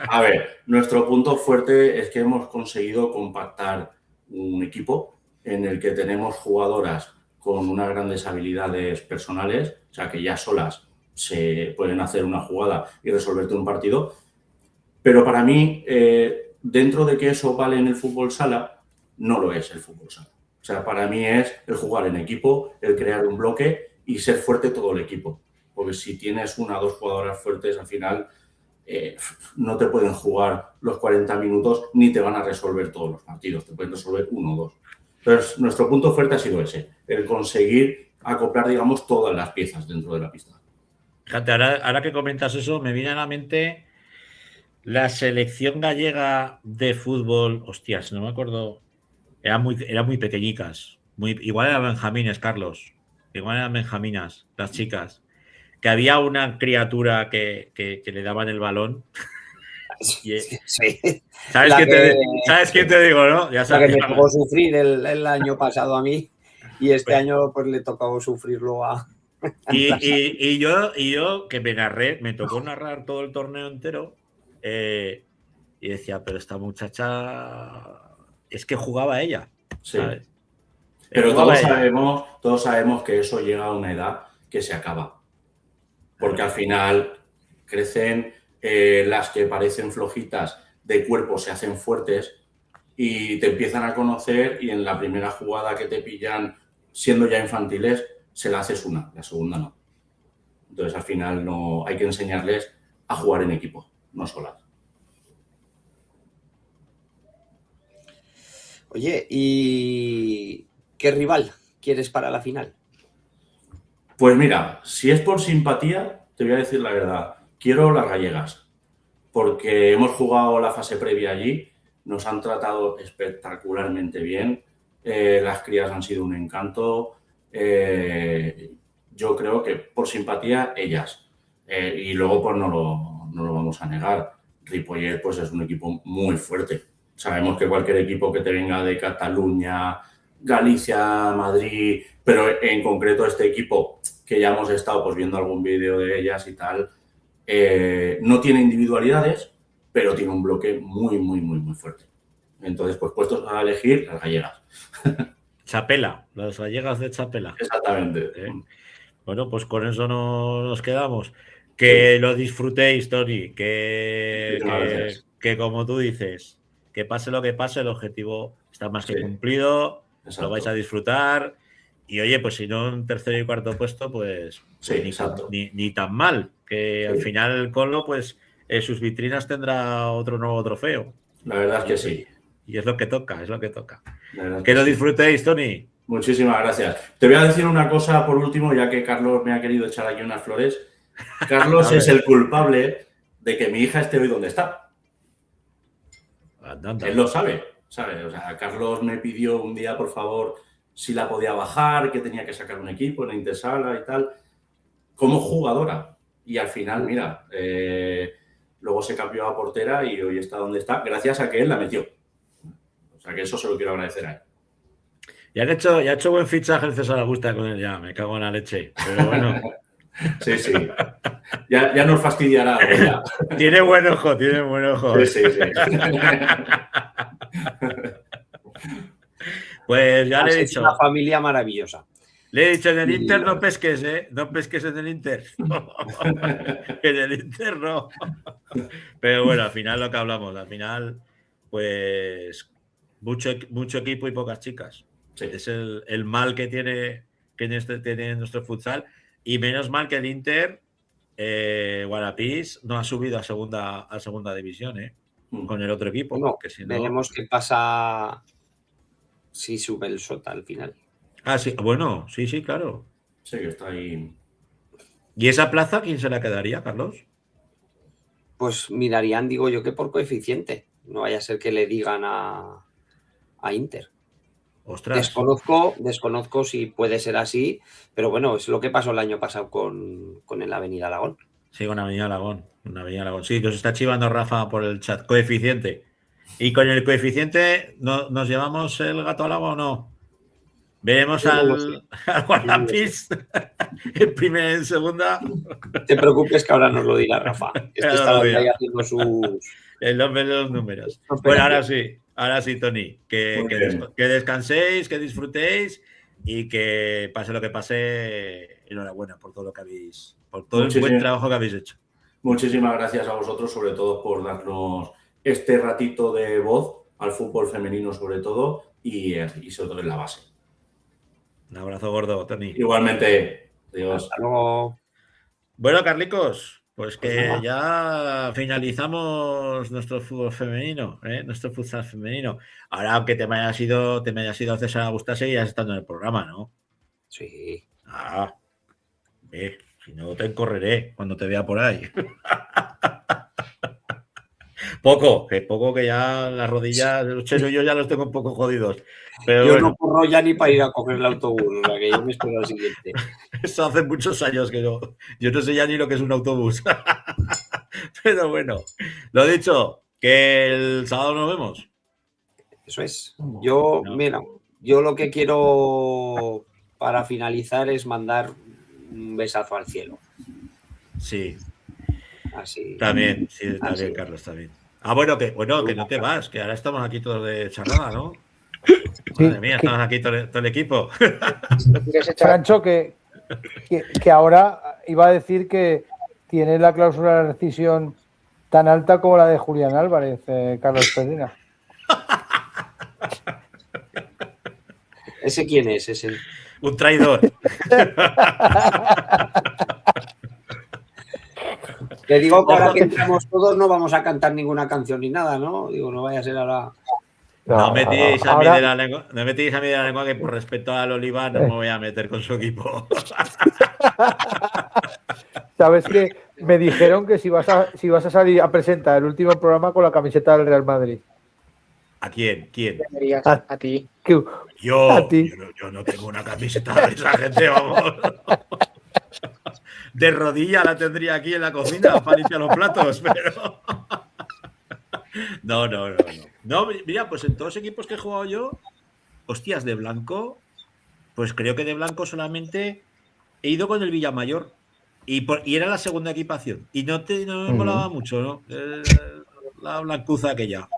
A ver, nuestro punto fuerte es que hemos conseguido compactar un equipo en el que tenemos jugadoras con unas grandes habilidades personales, o sea, que ya solas se pueden hacer una jugada y resolverte un partido. Pero para mí, dentro de que eso vale en el fútbol sala, no lo es el fútbol sala. O sea, para mí es el jugar en equipo, el crear un bloque y ser fuerte todo el equipo. Porque si tienes una o dos jugadoras fuertes, al final no te pueden jugar los 40 minutos ni te van a resolver todos los partidos. Te pueden resolver uno o dos. Entonces, nuestro punto fuerte ha sido ese, el conseguir acoplar, digamos, todas las piezas dentro de la pista. Fíjate, ahora que comentas eso, me viene a la mente La selección gallega de fútbol, hostias, no me acuerdo, eran muy pequeñicas. Igual eran benjamines, Carlos. Igual eran benjaminas, las chicas. Que había una criatura que le daban el balón. Sí. ¿Sabes quién te digo, no? Ya La sabes. que me tocó sufrir el año pasado a mí y este año pues le tocó sufrirlo a... Y yo que me tocó narrar todo el torneo entero y decía, pero esta muchacha es que jugaba ella, ¿sabes? Sí. Pero todos sabemos que eso llega a una edad que se acaba. Porque al final crecen, las que parecen flojitas de cuerpo se hacen fuertes y te empiezan a conocer y en la primera jugada que te pillan siendo ya infantiles se la haces una, la segunda no. Entonces al final no hay que enseñarles a jugar en equipo, no solas. Oye, ¿y qué rival quieres para la final? Pues mira, si es por simpatía, te voy a decir la verdad. Quiero las gallegas, porque hemos jugado la fase previa allí, nos han tratado espectacularmente bien, las crías han sido un encanto. Yo creo que por simpatía, ellas. Y luego, pues no lo vamos a negar. Ripollet, pues es un equipo muy fuerte. Sabemos que cualquier equipo que te venga de Cataluña, Galicia, Madrid, pero en concreto este equipo que ya hemos estado pues viendo algún vídeo de ellas y tal, no tiene individualidades, pero tiene un bloque muy, muy, muy, muy fuerte. Entonces, pues puestos a elegir, las gallegas. Chapela, las gallegas de Chapela. Exactamente. Bueno, pues con eso nos quedamos. Que lo disfrutéis, Toni, que como tú dices, que pase lo que pase, el objetivo está más que cumplido, lo vais a disfrutar y oye, pues si no en tercero y cuarto puesto, pues ni tan mal, que al final el Colo, pues sus vitrinas tendrá otro nuevo trofeo. La verdad es que sí. Y es lo que toca, Que lo disfrutéis, Toni. Muchísimas gracias. Te voy a decir una cosa por último, ya que Carlos me ha querido echar aquí unas flores. Carlos es el culpable de que mi hija esté hoy donde está. Él lo sabe. O sea, Carlos me pidió un día, por favor, si la podía bajar, que tenía que sacar un equipo en la Intersala y tal, como jugadora. Y al final, mira, luego se cambió a portera y hoy está donde está, gracias a que él la metió. O sea, que eso se lo quiero agradecer a él. Ya ha hecho buen fichaje el César Augusta con él, ya, me cago en la leche. Pero bueno. Sí. Ya nos fastidiará. Ya. Tiene buen ojo. Sí. Pues ya le he dicho. Es una familia maravillosa. Le he dicho, en el Inter no pesques, ¿eh? No pesques en el Inter. En el Inter no. Pero bueno, al final lo que hablamos, pues mucho equipo y pocas chicas. Sí. Es el mal que tiene nuestro futsal. Y menos mal que el Inter, Guarapís, no ha subido a segunda división, con el otro equipo. No, si no... Veremos qué pasa si sube el Sota al final. Sí, bueno, sí, claro. Sí, que está ahí. ¿Y esa plaza quién se la quedaría, Carlos? Pues mirarían, digo yo, que por coeficiente. No vaya a ser que le digan a Inter. Ostras. Desconozco si puede ser así, pero bueno, es lo que pasó el año pasado con el Avenida Aragón. Sí, con Avenida Aragón. Sí, nos está chivando Rafa por el chat. Coeficiente. ¿Y con el coeficiente nos llevamos el gato al agua o no? Veremos al Guarapís en primera y en segunda. No te preocupes que ahora nos lo dirá Rafa. Está ahí haciendo sus... El nombre de los números. Bueno, ahora sí, Toni. Que descanséis, que disfrutéis y que pase lo que pase, enhorabuena por todo lo que habéis, por todo el buen trabajo que habéis hecho. Muchísimas gracias a vosotros, sobre todo por darnos este ratito de voz al fútbol femenino, sobre todo, y sobre todo en la base. Un abrazo gordo, Toni. Igualmente. Adiós. Hasta luego. Bueno, Carlicos, pues que ya finalizamos nuestro fútbol femenino, nuestro futsal femenino. Ahora, aunque te me hayas ido César Augusta, seguirás estando en el programa, ¿no? Sí. Si no te correré cuando te vea por ahí. Poco que ya las rodillas, los Chelo y yo ya los tengo un poco jodidos. Pero Yo bueno, no corro ya ni para ir a coger el autobús, o sea que yo me espero al siguiente. eso hace muchos años que no. Yo no sé ya ni lo que es un autobús. Pero bueno, lo dicho, que el sábado nos vemos. Eso es. Yo, No. mira, yo lo que quiero para finalizar es mandar un besazo al cielo. Sí, Así. también, sí, está Así. bien, Carlos, está bien. Ah, bueno, que no te vas, que ahora estamos aquí todos de charrada, ¿no? Madre mía, estamos aquí todo el equipo. ¿Quieres echar? Francho, que ahora iba a decir que tiene la cláusula de rescisión tan alta como la de Julián Álvarez, Carlos Pedrina. ¿Ese quién es? Ese. Un traidor. Le digo que ahora que entramos todos no vamos a cantar ninguna canción ni nada, ¿no? Digo, no vaya a ser ahora. No metéis a mí Ahora- de la lengua, no metéis a mí de la lengua, que por respeto al Oliva no me voy a meter con su equipo. Sabes que me dijeron que si vas a salir a presentar el último programa con la camiseta del Real Madrid. ¿A quién? ¿Quién? Deberías, Ah. a ti. Que- Yo, A ti. yo no tengo una camiseta de esa gente, vamos. De rodilla la tendría aquí en la cocina para limpiar los platos, pero. No. No, mira, pues en todos los equipos que he jugado yo, hostias, de blanco, pues creo que de blanco solamente he ido con el Villamayor. Y era la segunda equipación. Y no me molaba mucho, ¿no? La blancuza aquella.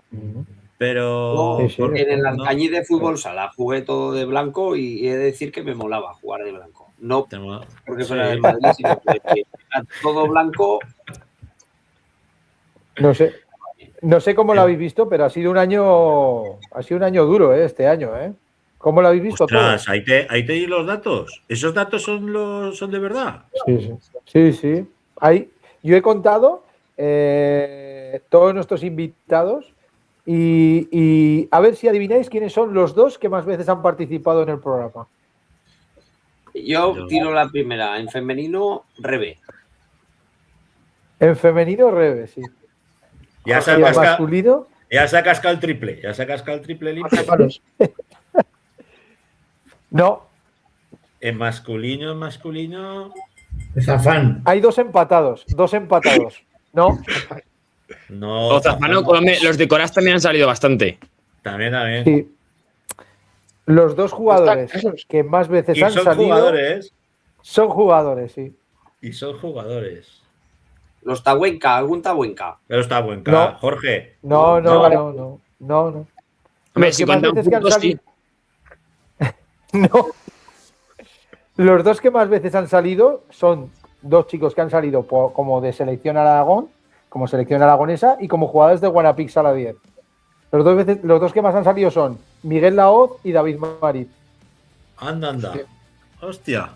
Pero. Yo, Sí, sí. en el no. Alcañiz de fútbol sala jugué todo de blanco y he de decir que me molaba jugar de blanco. No porque fuera Sí. del Madrid, sino que era todo blanco. No sé cómo lo habéis visto, pero ha sido un año duro, este año, ¿eh? ¿Cómo lo habéis visto Ostras, ahí te di los datos. ¿Esos datos son de verdad? todos? Sí. Yo he contado todos nuestros invitados y a ver si adivináis quiénes son los dos que más veces han participado en el programa. Yo tiro la primera. En femenino, Rebe. En femenino, Rebe, sí. Ya se Y ha en cascado masculino, el triple. Ya se ha cascado el triple limpio. Jorge Palos. no. En masculino. Zafán. Hay dos empatados. No, No. Zafano, Colombia, los de Coraz también han salido bastante. También. sí. Los dos jugadores Están esos. que más veces Y han son salido jugadores. son jugadores, sí. Y son jugadores. Los Tahuenca, algún Tahuenca. Pero está buen No. Jorge. No. Hombre, Los si que más cuentan veces que han puntos, sí. salido- No. Los dos que más veces han salido son dos chicos que han salido como de selección Aragón, como selección aragonesa y como jugadores de Guanapix a la 10. Los dos que más han salido son Miguel Laoz y David Marit. Anda. Hostia.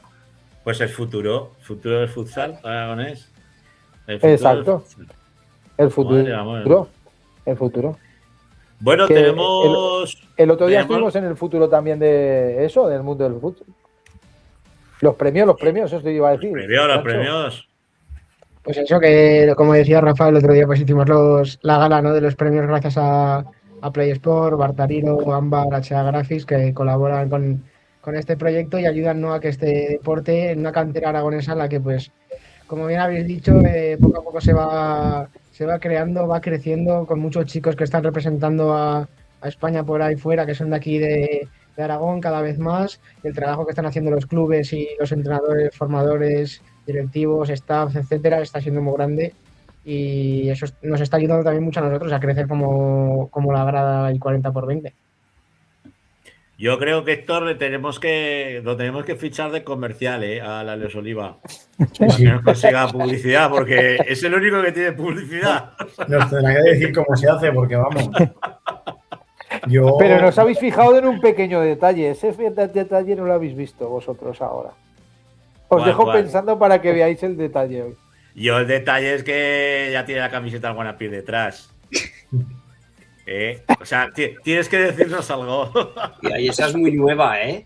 Pues el futuro del futsal aragonés. El futuro Exacto. del futsal. El futuro. Madre amor. El futuro. Bueno, Que tenemos. El otro día tenemos- estuvimos en el futuro también de eso, del mundo del fútbol. Los premios, eso te iba a decir. Los Nacho. premios. Pues eso que, como decía Rafa el otro día, pues hicimos la gala, ¿no?, de los premios gracias a Play Sport, Bartarino, Ámbar, HA Graphics, que colaboran con este proyecto y ayudan, ¿no?, a que este deporte en una cantera aragonesa en la que, pues, como bien habéis dicho, poco a poco se va creando, va creciendo, con muchos chicos que están representando a España por ahí fuera, que son de aquí de Aragón cada vez más, y el trabajo que están haciendo los clubes y los entrenadores, formadores, directivos, staff, etcétera, está siendo muy grande y eso nos está ayudando también mucho a nosotros a crecer como la grada y 40x20. Yo creo que Héctor lo tenemos que fichar de comercial, a la Leos Oliva. Para que nos consiga publicidad, porque es el único que tiene publicidad. Nos tendrá que decir cómo se hace, porque vamos. Pero nos habéis fijado en un pequeño detalle. Ese detalle no lo habéis visto vosotros ahora. Os ¿Cuál, dejo cuál? pensando para que veáis el detalle hoy. Yo el detalle es que ya tiene la camiseta del Guanapir detrás. O sea, tienes que decirnos algo. Y esa es muy nueva, ¿eh?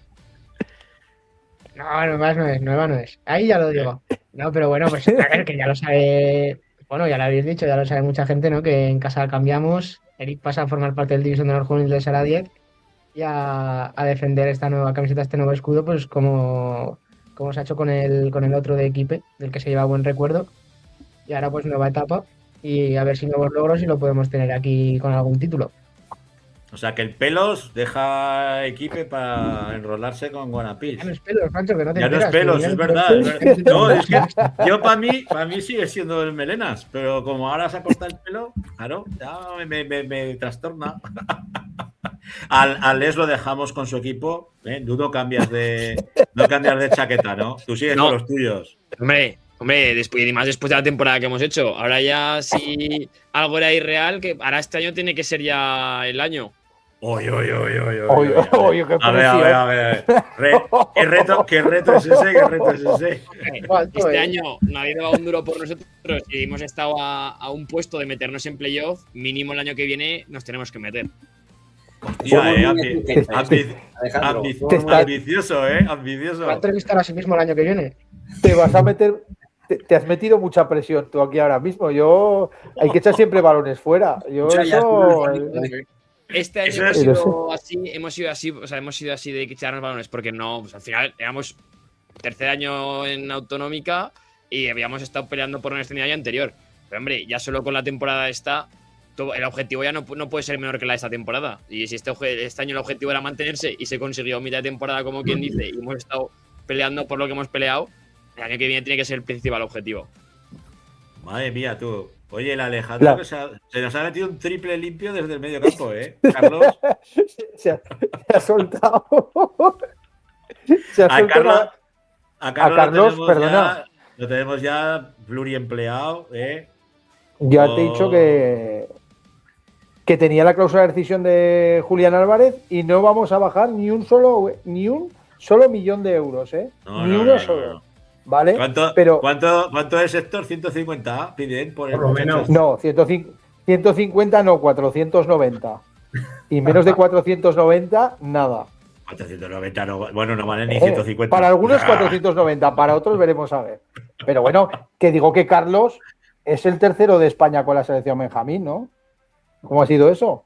No, nueva no es. Ahí ya lo digo. No, pero bueno, pues a ver, que ya lo sabe Bueno, ya lo habéis dicho, ya lo sabe mucha gente, ¿no? Que en casa cambiamos. Eric pasa a formar parte del División de Honor Juvenil del Sala 10 y a defender esta nueva camiseta, este nuevo escudo, pues como se ha hecho con el otro de Equipe, del que se lleva buen recuerdo. Y ahora pues nueva etapa y a ver si nuevos logros y lo podemos tener aquí con algún título. O sea que el Pelos deja Equipe para enrolarse con Guanapís. Ya no es pelos, Pancho, que no te Ya no es enteras, Pelos, que es ya verdad. no Es verdad. No, es que yo para mí sigue siendo el Melenas, pero como ahora se ha cortado el pelo, claro, ya me trastorna. Al Les lo dejamos con su equipo, ¿eh? Dudo no cambias de chaqueta, ¿no? Tú sigues No. con los tuyos. Hombre, después, y más después de la temporada que hemos hecho. Ahora ya, si algo era irreal, que ahora este año tiene que ser ya el año. Oye, qué a ver. ¿Qué reto es ese? Este año nadie daba un duro por nosotros y hemos estado a un puesto de meternos en playoff. Mínimo el año que viene nos tenemos que meter. Hostia, Alejandro, ambicioso, ambicioso. Va a entrevistar a sí mismo el año que viene. Te vas a meter, te has metido mucha presión tú aquí ahora mismo. Hay que echar siempre balones fuera. Este año hemos sido así de echarnos balones, porque no, pues al final éramos tercer año en autonómica y habíamos estado peleando por una extendida año anterior. Pero hombre, ya solo con la temporada esta, el objetivo ya no puede ser menor que la de esta temporada. Y si este año el objetivo era mantenerse y se consiguió mitad de temporada, como quien dice, y hemos estado peleando por lo que hemos peleado, el año que viene tiene que ser el principal objetivo. Madre mía, tú. Oye, el Alejandro que se nos ha metido un triple limpio desde el medio campo, ¿eh? Carlos. se ha soltado. A Carlos, perdona. Lo tenemos ya pluriempleado, ¿eh? Ya te he dicho que tenía la cláusula de rescisión de Julián Álvarez y no vamos a bajar ni un solo millón de euros, ¿eh? Solo. ¿Vale? ¿Cuánto es, Héctor? 150 piden por lo menos. No, 150 no, 490. Y menos de 490, nada. 490 no, bueno, no vale ni 150. Para algunos 490, para otros veremos a ver. Pero bueno, que digo que Carlos es el tercero de España con la selección Benjamín, ¿no? ¿Cómo ha sido eso?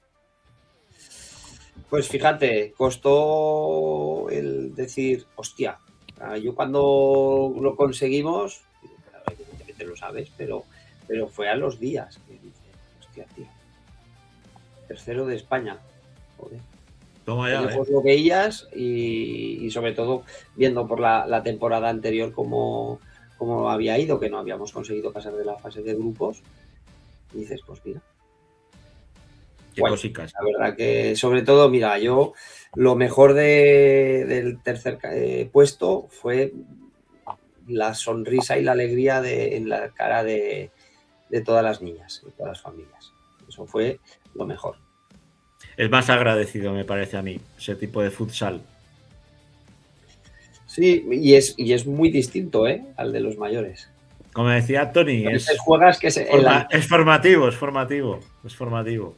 Pues fíjate, costó el decir, hostia, yo cuando lo conseguimos, evidentemente lo sabes, pero fue a los días que dice, hostia, tío, tercero de España, joder. Toma ya, Lo veías y sobre todo viendo por la temporada anterior cómo había ido, que no habíamos conseguido pasar de la fase de grupos, y dices, pues mira. Qué cositas. La verdad que, sobre todo, mira, yo lo mejor del tercer puesto fue la sonrisa y la alegría en la cara de todas las niñas, de todas las familias. Eso fue lo mejor. Es más agradecido, me parece a mí, ese tipo de futsal. Sí, y es muy distinto, al de los mayores. Como decía Tony, es formativo.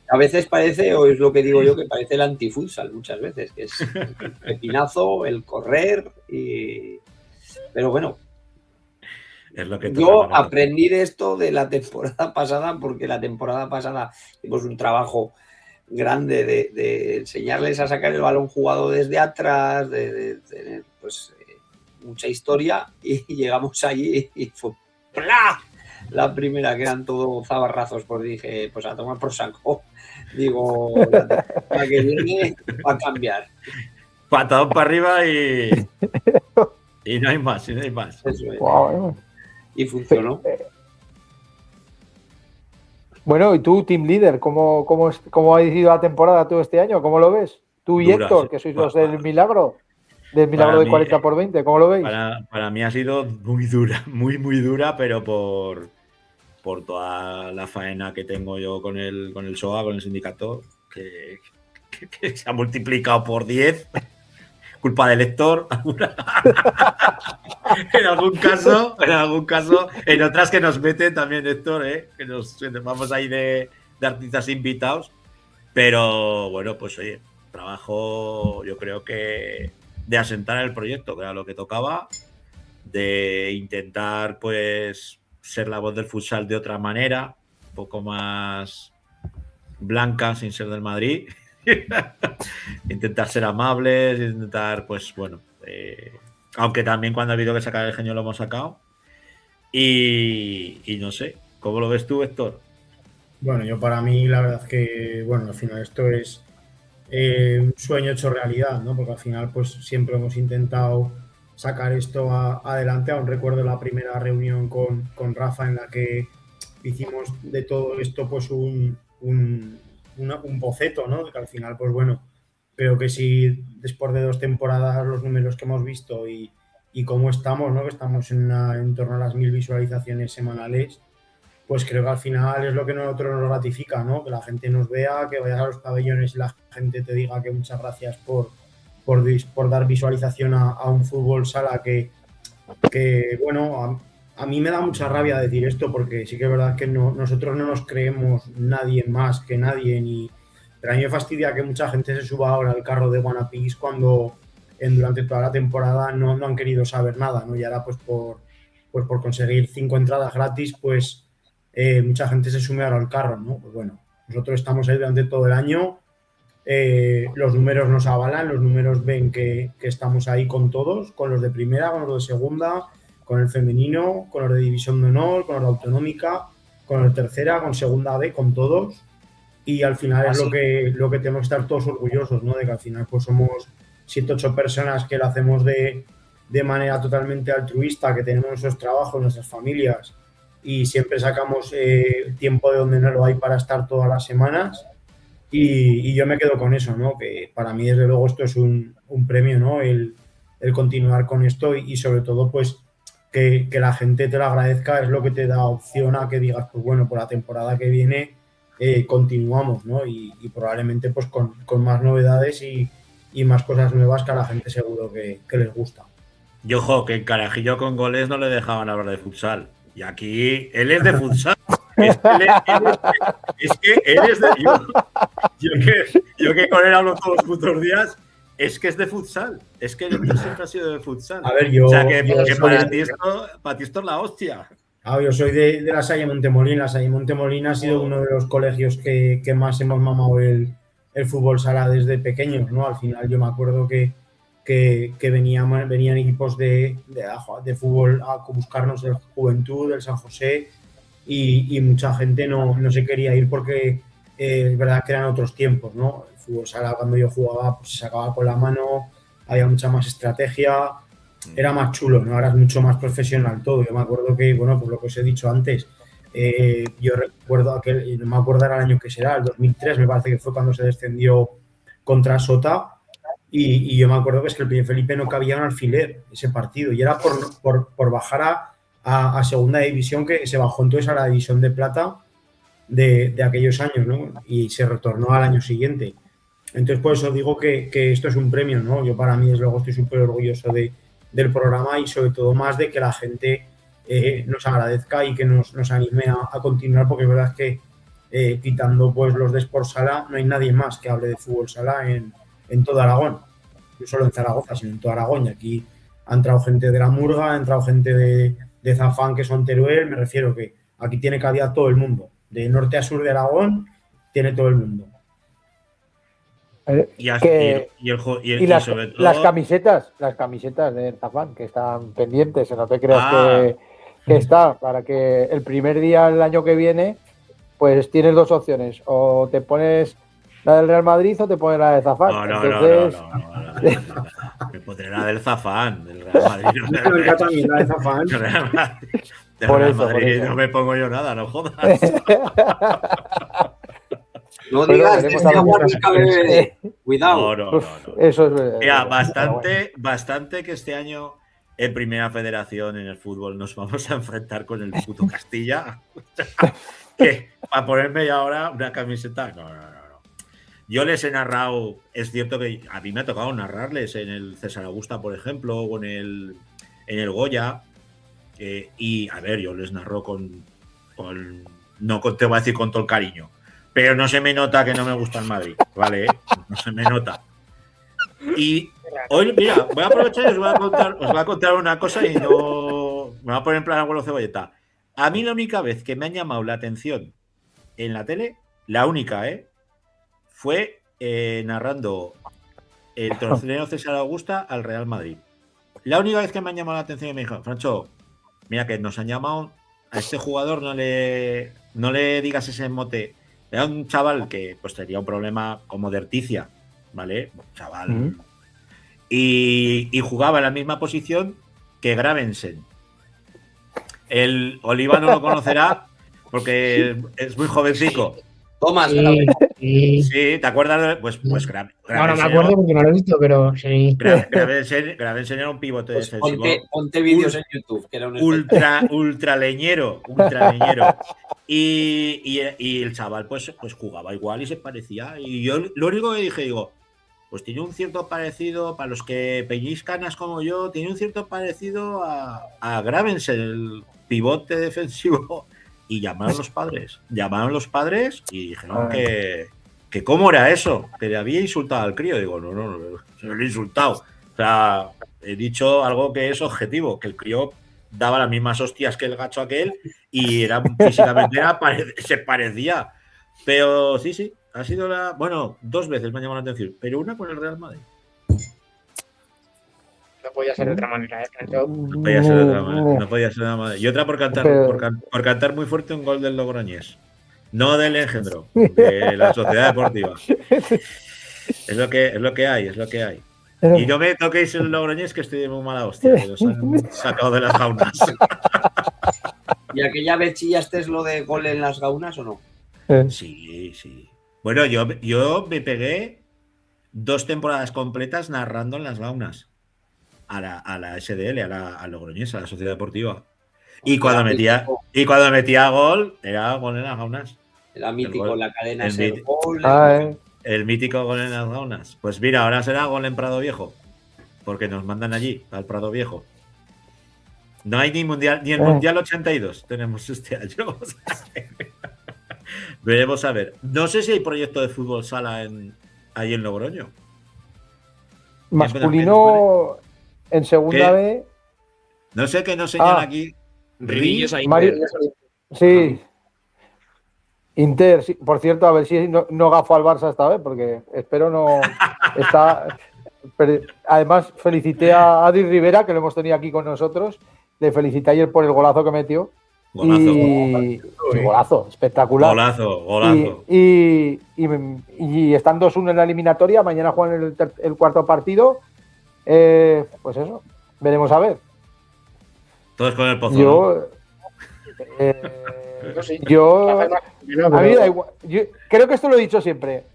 A veces parece, o es lo que digo yo, que parece el antifutsal muchas veces, que es el pepinazo, el correr, pero bueno. Es lo que yo aprendí de esto de la temporada pasada, porque la temporada pasada hicimos un trabajo grande de enseñarles a sacar el balón jugado desde atrás, de tener pues mucha historia, y llegamos allí y fue ¡plá! La primera, que eran todos zabarrazos, pues dije, pues a tomar por saco. Digo, para que viene va a cambiar. Patadón para arriba y no hay más, Eso es. Wow. Y funcionó. Bueno, y tú, team leader, ¿cómo ha ido la temporada todo este año? ¿Cómo lo ves? Tú y Dura, Héctor, sí. que sois los del milagro de 40 por 20, ¿cómo lo veis? Para mí ha sido muy dura, muy dura, pero por toda la faena que tengo yo con el SOA, con el sindicato, que se ha multiplicado por 10. Culpa del Héctor. en algún caso, en otras que nos meten también, Héctor, que nos vamos ahí de artistas invitados. Pero bueno, pues oye, trabajo, yo creo que de asentar el proyecto, que era lo que tocaba, de intentar pues ser la voz del futsal de otra manera, un poco más blanca, sin ser del Madrid. Intentar ser amables, intentar, pues bueno, aunque también cuando ha habido que sacar el genio lo hemos sacado. Y no sé, ¿cómo lo ves tú, Héctor? Bueno, yo para mí la verdad que, bueno, al final esto es un sueño hecho realidad, ¿no? Porque al final pues siempre hemos intentado sacar esto adelante. Aún recuerdo la primera reunión con Rafa en la que hicimos de todo esto pues un boceto, ¿no? Que al final pues bueno, creo que si después de 2 temporadas los números que hemos visto y cómo estamos, ¿no? Que estamos en torno a las 1000 visualizaciones semanales, pues creo que al final es lo que nosotros nos ratifica, ¿no? Que la gente nos vea, que vayas a los pabellones y la gente te diga que muchas gracias por dar visualización a un fútbol sala que bueno, a mí me da mucha rabia decir esto porque sí que es verdad que nosotros no nos creemos nadie más que nadie, pero a mí me fastidia que mucha gente se suba ahora al carro de Guanapis cuando durante toda la temporada no han querido saber nada, ¿no? Y ahora pues por conseguir 5 entradas gratis, pues mucha gente se sume ahora al carro, ¿no? Pues bueno, nosotros estamos ahí durante todo el año, los números nos avalan, los números ven que estamos ahí con todos, con los de primera, con los de segunda, con el femenino, con los de división de honor, con los de autonómica, con los de tercera, con segunda B, con todos, y al final es lo que tenemos que estar todos orgullosos, ¿no? De que al final pues somos 7, 8 personas que lo hacemos de manera totalmente altruista, que tenemos nuestros trabajos, nuestras familias, y siempre sacamos tiempo de donde no lo hay para estar todas las semanas, y yo me quedo con eso, ¿no? Que para mí desde luego esto es un premio, ¿no? El continuar con esto y sobre todo pues que la gente te lo agradezca, es lo que te da opción a que digas, pues bueno, por la temporada que viene continuamos, ¿no? Y probablemente pues con más novedades y más cosas nuevas que a la gente seguro que les gusta. Y ojo, que en Carajillo con Goles no le dejaban hablar de futsal. Y aquí él es de futsal. Es que él es de. Yo que con él hablo todos los putos días, es que es de futsal. Es que él siempre ha sido de futsal. A ver, yo. O sea, que para ti esto es la hostia. Yo soy de la Salle Montemolín. La Salle Montemolín ha sido uno de los colegios que más hemos mamado el fútbol sala desde pequeños, ¿no? Al final yo me acuerdo que venían equipos de fútbol a buscarnos el Juventud, el San José, y mucha gente no se quería ir porque es verdad que eran otros tiempos, ¿no? El fútbol sala cuando yo jugaba pues se sacaba con la mano, había mucha más estrategia, era más chulo, ¿no? Ahora es mucho más profesional todo. Yo me acuerdo que, bueno, pues lo que os he dicho antes, yo recuerdo no me acuerdo el año que será, el 2003 me parece que fue cuando se descendió contra Sota. Y yo me acuerdo que es que el Príncipe Felipe no cabía un alfiler ese partido y era por bajar a segunda división, que se bajó entonces a la división de plata de aquellos años, ¿no? Y se retornó al año siguiente. Entonces por eso digo que esto es un premio, ¿no? Yo para mí desde luego estoy súper orgulloso del programa y sobre todo más de que la gente nos agradezca y que nos anime a continuar, porque es verdad que quitando pues los de Sport Sala no hay nadie más que hable de fútbol sala en todo Aragón, no solo en Zaragoza, sino en todo Aragón. Y aquí ha entrado gente de la Murga, ha entrado gente de Zafán, que son Teruel. Me refiero que aquí tiene cabida todo el mundo, de norte a sur de Aragón, tiene todo el mundo. Sobre todo las camisetas de Zafán que están pendientes, no te creas que está, para que el primer día el año que viene pues tienes 2 opciones, o te pones la del Real Madrid o te pones la de Zafán. No. Me pondré la del Zafán, del Real Madrid. También la de Zafán. Del Real Madrid no me pongo yo nada, no jodas. No digas cuidado. No. Eso es. Mira, bastante que este año en Primera Federación en el fútbol nos vamos a enfrentar con el puto Castilla. Que para ponerme ya ahora una camiseta, no. Yo les he narrado, es cierto que a mí me ha tocado narrarles en el César Augusta, por ejemplo, o en el Goya, y a ver, yo les narro te voy a decir con todo el cariño, pero no se me nota que no me gusta el Madrid, ¿vale? No se me nota. Y hoy, mira, voy a aprovechar y os voy a contar una cosa y no me voy a poner en plan abuelo cebolleta. A mí la única vez que me han llamado la atención en la tele, la única, fue narrando el torneo César Augusta al Real Madrid. La única vez que me han llamado la atención y me dijo, Francho, mira que nos han llamado, a este jugador no le digas ese mote. Era un chaval que pues tenía un problema como de articia, ¿vale? Chaval. Y jugaba en la misma posición que Gravensen. El Oliva no lo conocerá porque es muy jovencico. Tomás, sí, ¿te acuerdas? Pues Gravensen. No me acuerdo porque no lo he visto, pero sí. Gravensen era un pivote pues defensivo. Ponte vídeos en YouTube, que era un ultraleñero. Y el chaval pues jugaba igual y se parecía. Y yo lo único que dije, pues tiene un cierto parecido, para los que peñéis canas como yo, tiene un cierto parecido a Gravensen, el pivote defensivo. Y llamaron los padres y dijeron que cómo era eso, que le había insultado al crío. Digo, no, se lo he insultado. O sea, he dicho algo que es objetivo, que el crío daba las mismas hostias que el gacho aquel y físicamente se parecía. Pero sí, ha sido bueno, 2 veces me ha llamado la atención, pero una con el Real Madrid. No podía ser de otra manera, No podía ser de otra manera. Y otra por cantar muy fuerte un gol del Logroñés. No del Engendro, de la Sociedad Deportiva. Es lo que hay. Y no me toquéis el Logroñés, que estoy de muy mala hostia, que los han sacado de las gaunas. ¿Y aquella vez chillaste lo de gol en las gaunas o no? Sí. Bueno, yo me pegué 2 temporadas completas narrando en las gaunas. A la SDL, a Logroñés, a la Sociedad Deportiva. Y cuando metía gol, era gol en las gaunas. Era mítico en la cadena. El mítico gol en las gaunas. Pues mira, ahora será gol en Prado Viejo. Porque nos mandan allí, al Prado Viejo. No hay ni el Mundial 82 tenemos este año. Veremos a ver. No sé si hay proyecto de fútbol sala ahí en Logroño. Masculino en segunda B. No sé qué nos señala aquí. Rillos a Inter. Sí. Inter, sí. Por cierto, a ver si no gafo al Barça esta vez, porque espero no. Además, felicité a Adri Rivera, que lo hemos tenido aquí con nosotros. Le felicité ayer por el golazo que metió. Golazo, espectacular. Golazo. Y están 2-1 en la eliminatoria. Mañana juegan el cuarto partido. Pues eso, veremos a ver. Todos con el pozo. A mí da igual. Yo creo que esto lo he dicho siempre.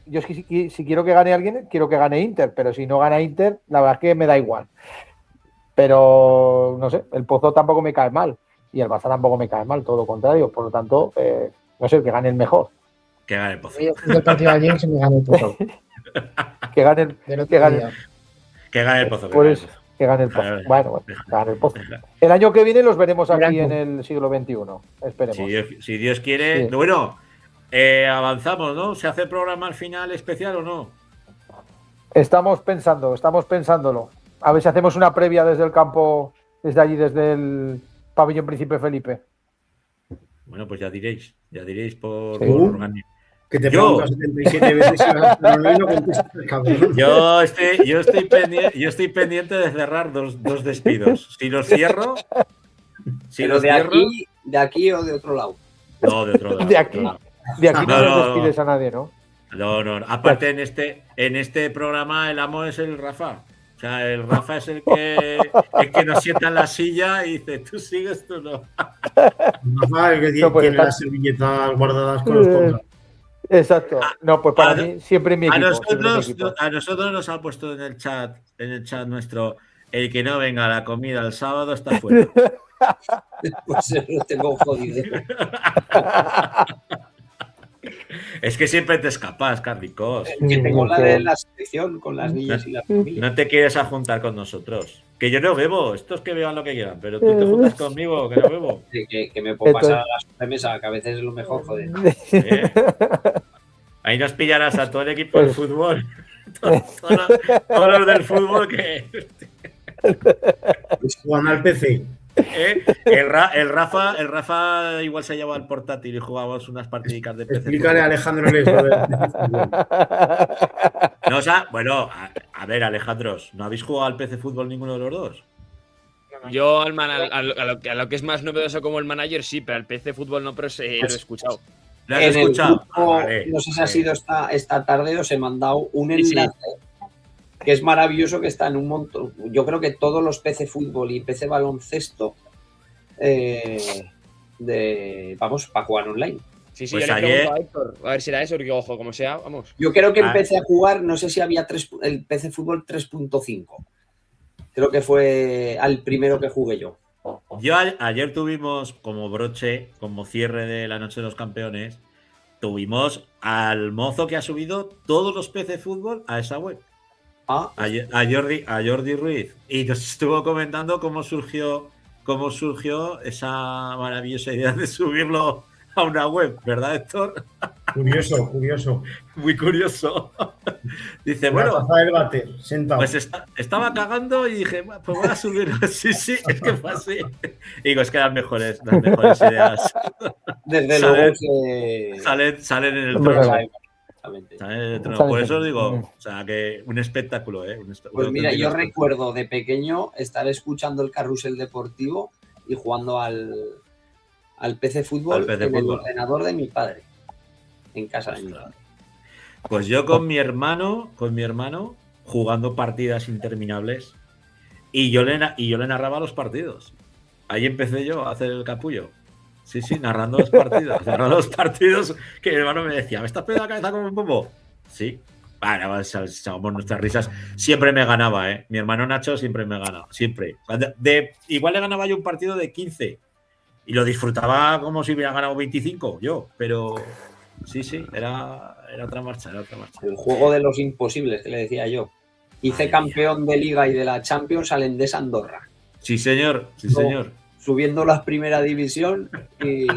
Yo si quiero que gane alguien, quiero que gane Inter, pero si no gana Inter, la verdad es que me da igual. Pero no sé, el Pozo tampoco me cae mal y el Barça tampoco me cae mal, todo lo contrario. Por lo tanto, no sé, que gane el mejor. Que gane el Pozo. El partido de ayer se me gane el Pozo. Que gane el Pozo. Que gane el Pozo. Bueno, que gane el Pozo. El año que viene los veremos aquí en el siglo XXI. Esperemos. Si Dios quiere. Sí. Bueno, avanzamos, ¿no? ¿Se hace programa al final especial o no? Estamos pensándolo. A ver si hacemos una previa desde el campo, desde allí, desde el pabellón Príncipe Felipe. Bueno, pues ya diréis por organizar. Que te preguntas 77 veces y no contestas, cabrón. Yo estoy pendiente de cerrar dos despidos. Si los cierro. ¿Pero de aquí o de otro lado? No, de otro lado. De aquí no despides a nadie, ¿no? No. Aparte, en este programa el amo es el Rafa. O sea, el Rafa es el que nos sienta en la silla y dice, tú sigues, tú no. Rafa, el que tiene las servilletas guardadas con los contratos. Exacto. No, pues para mí siempre mi equipo. A nosotros nos ha puesto en el chat nuestro, el que no venga a la comida el sábado está fuera. Pues lo tengo jodido. Es que siempre te escapas, Carlicos. Que tengo la de la selección con las niñas y la familia. No te quieres a juntar con nosotros. Que yo no bebo, estos que beban lo que quieran, pero tú te juntas conmigo, que no bebo. Que me puedo pasar a la sobremesa, que a veces es lo mejor, joder. Ahí nos pillarás a todo el equipo del fútbol. Todos los del fútbol que. Juan al PC. El Rafa igual se llevaba el portátil y jugábamos unas partidicas de PC. Explícale a Alejandro el eso del PC Fútbol. No, o sea, bueno, a ver, Alejandros, ¿no habéis jugado al PC Fútbol ninguno de los dos? Yo a lo que es más novedoso como el manager, sí, pero al PC Fútbol no, pero lo he escuchado. ¿Lo has En el escuchado? grupo, Vale. no sé si ha sido esta tarde, os he mandado un Sí, sí. enlace que es maravilloso, que está en un montón. Yo creo que todos los PC Fútbol y PC Baloncesto vamos, para jugar online. Sí, Pues yo le ayer- pregunto a Héctor, a ver si era eso, porque ojo, como sea, vamos. Yo creo que Ah. empecé a jugar, no sé si había el PC Fútbol 3.5. Creo que fue al primero que jugué yo. Ayer tuvimos como broche, como cierre de la Noche de los Campeones, tuvimos al mozo que ha subido todos los PC Fútbol a esa web. Ah, A Jordi Ruiz. Y nos estuvo comentando cómo surgió esa maravillosa idea de subirlo a una web, ¿verdad, Héctor? Curioso. Muy curioso. Dice, Una bueno, taza del váter, sentado. pues estaba cagando y dije, pues voy a subirlo. Sí, es que fue así. Y digo, es que las mejores ideas desde Sale- luego que... salen en el Hombre, trono. sale. Exactamente. Salen en el trono. Sale Por eso siempre. digo, o sea, que un espectáculo, ¿eh? Pues un mira, auténtico yo espectáculo. recuerdo de pequeño estar escuchando el carrusel deportivo y jugando al PC Fútbol Al PC en el Fútbol. ordenador de mi padre. En casa de mi padre. Pues yo con mi hermano, jugando partidas interminables, y yo le narraba los partidos. Ahí empecé yo a hacer el capullo. Sí, narrando los partidos, que mi hermano me decía, ¿me estás poniendo la cabeza como un bombo? Sí. Bueno, echábamos nuestras risas. Siempre me ganaba, ¿eh? Mi hermano Nacho siempre me ganaba. Siempre. Igual le ganaba yo un partido de 15 y lo disfrutaba como si hubiera ganado 25 yo, pero sí, era otra marcha. El juego de los imposibles, que le decía yo. Hice campeón de Liga y de la Champions al Endesa Andorra. Sí, señor. Subiendo la primera división y...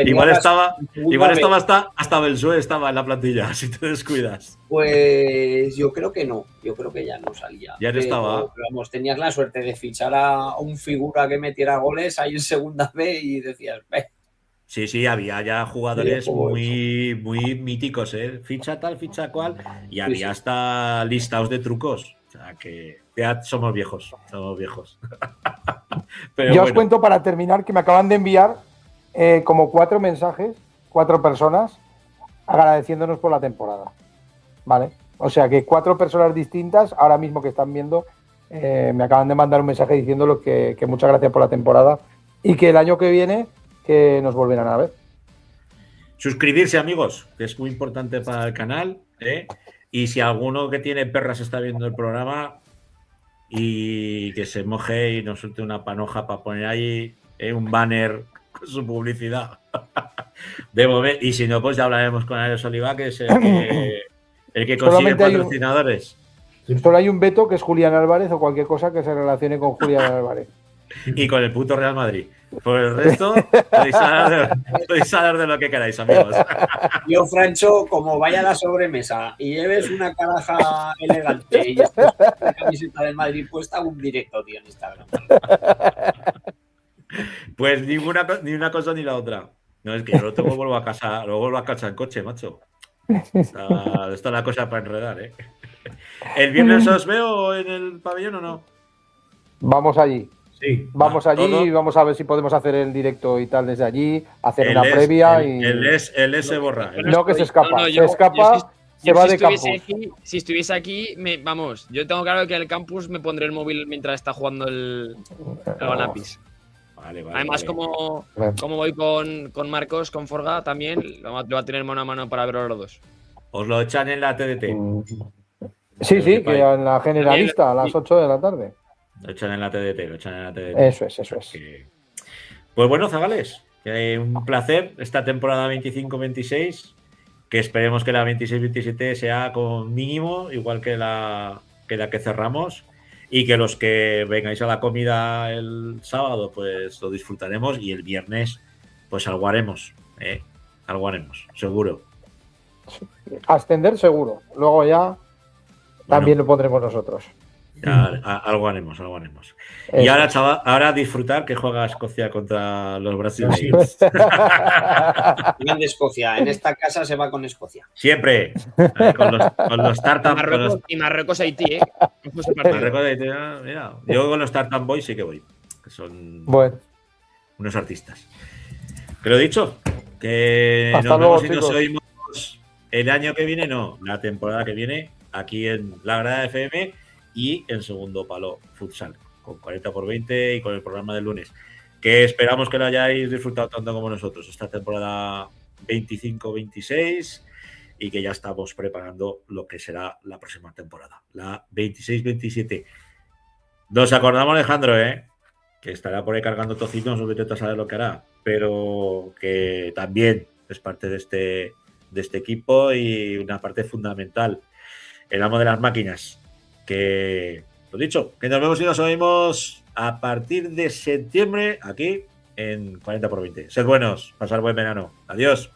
Igual estaba hasta Belsué estaba en la plantilla, si te descuidas. Pues yo creo que no, yo creo que ya no salía. Ya no estaba. Pero vamos, tenías la suerte de fichar a un figura que metiera goles ahí en segunda B y decías, Sí, había ya jugadores Sí, como muy míticos, ¿eh? Ficha tal, ficha cual, y había hasta listados de trucos. O sea que ya somos viejos. Pero Yo bueno, os cuento para terminar que me acaban de enviar como 4 mensajes, 4 personas, agradeciéndonos por la temporada. ¿Vale? O sea que 4 personas distintas, ahora mismo que están viendo, me acaban de mandar un mensaje diciéndolo que muchas gracias por la temporada y que el año que viene que nos volverán a ver. suscribirse, amigos, que es muy importante para el canal, ¿eh? Y si alguno que tiene perras está viendo el programa y que se moje y nos suelte una panoja para poner ahí un banner con su publicidad. De momento, y si no, pues ya hablaremos con Alex Oliva, que es el que consigue Solamente hay patrocinadores. Solo hay un veto que es Julián Álvarez o cualquier cosa que se relacione con Julián Álvarez. Y con el puto Real Madrid. Por el resto, podéis hablar de lo que queráis, amigos. yo, Francho, como vaya a la sobremesa y lleves una caraja elegante y ya estés con la camiseta del Madrid puesta, un directo, tío, en Instagram. Pues ni una cosa ni la otra. No, es que yo luego vuelvo a casa en coche, macho. Está la cosa para enredar, ¿eh? ¿El viernes os veo en el pabellón o no? Vamos allí. Sí. Vamos allí todo. y vamos a ver si podemos hacer el directo y tal desde allí, hacer una previa y... El S se borra. No, que se escapa. No, se escapa, se va de campus. Si estuviese aquí, vamos, yo tengo claro que en el campus me pondré el móvil mientras está jugando el Guanapis. Vale, Además, vale. como voy con Marcos, con Forga, también lo va a tener mano a mano para ver los dos. Os lo echan en la TDT. Sí, que en la generalista a las 8 de la tarde. Lo echan en la TDT. Eso es. Pues bueno, Zagales, un placer esta temporada 25-26, que esperemos que la 26-27 sea con mínimo, igual que la que cerramos, y que los que vengáis a la comida el sábado, pues lo disfrutaremos, y el viernes, pues algo haremos, seguro. Ascender seguro. Luego ya también lo pondremos nosotros. Algo haremos. Y ahora, chaval, ahora disfrutar que juega Escocia contra los brasileños. Bien de Escocia. En esta casa se va con Escocia. Siempre. Con los Tartan. Y Marruecos-Haití, Mira, yo con los Tartan Boys sí que voy. Que son unos artistas. Que lo he dicho. Que hasta nos luego, vemos y nos chicos. oímos el año que viene, no, la temporada que viene, aquí en La Grada FM y en Segundo Palo Futsal, con 40x20 y con el programa del lunes. Que esperamos que lo hayáis disfrutado tanto como nosotros esta temporada 25-26 y que ya estamos preparando lo que será la próxima temporada, la 26-27. Nos acordamos, Alejandro, que estará por ahí cargando tocinos, no vete a saber lo que hará, pero que también es parte de este equipo y una parte fundamental, el amo de las máquinas. Que, lo dicho, que nos vemos y nos oímos a partir de septiembre aquí en 40x20. Sed buenos, pasar buen verano. Adiós.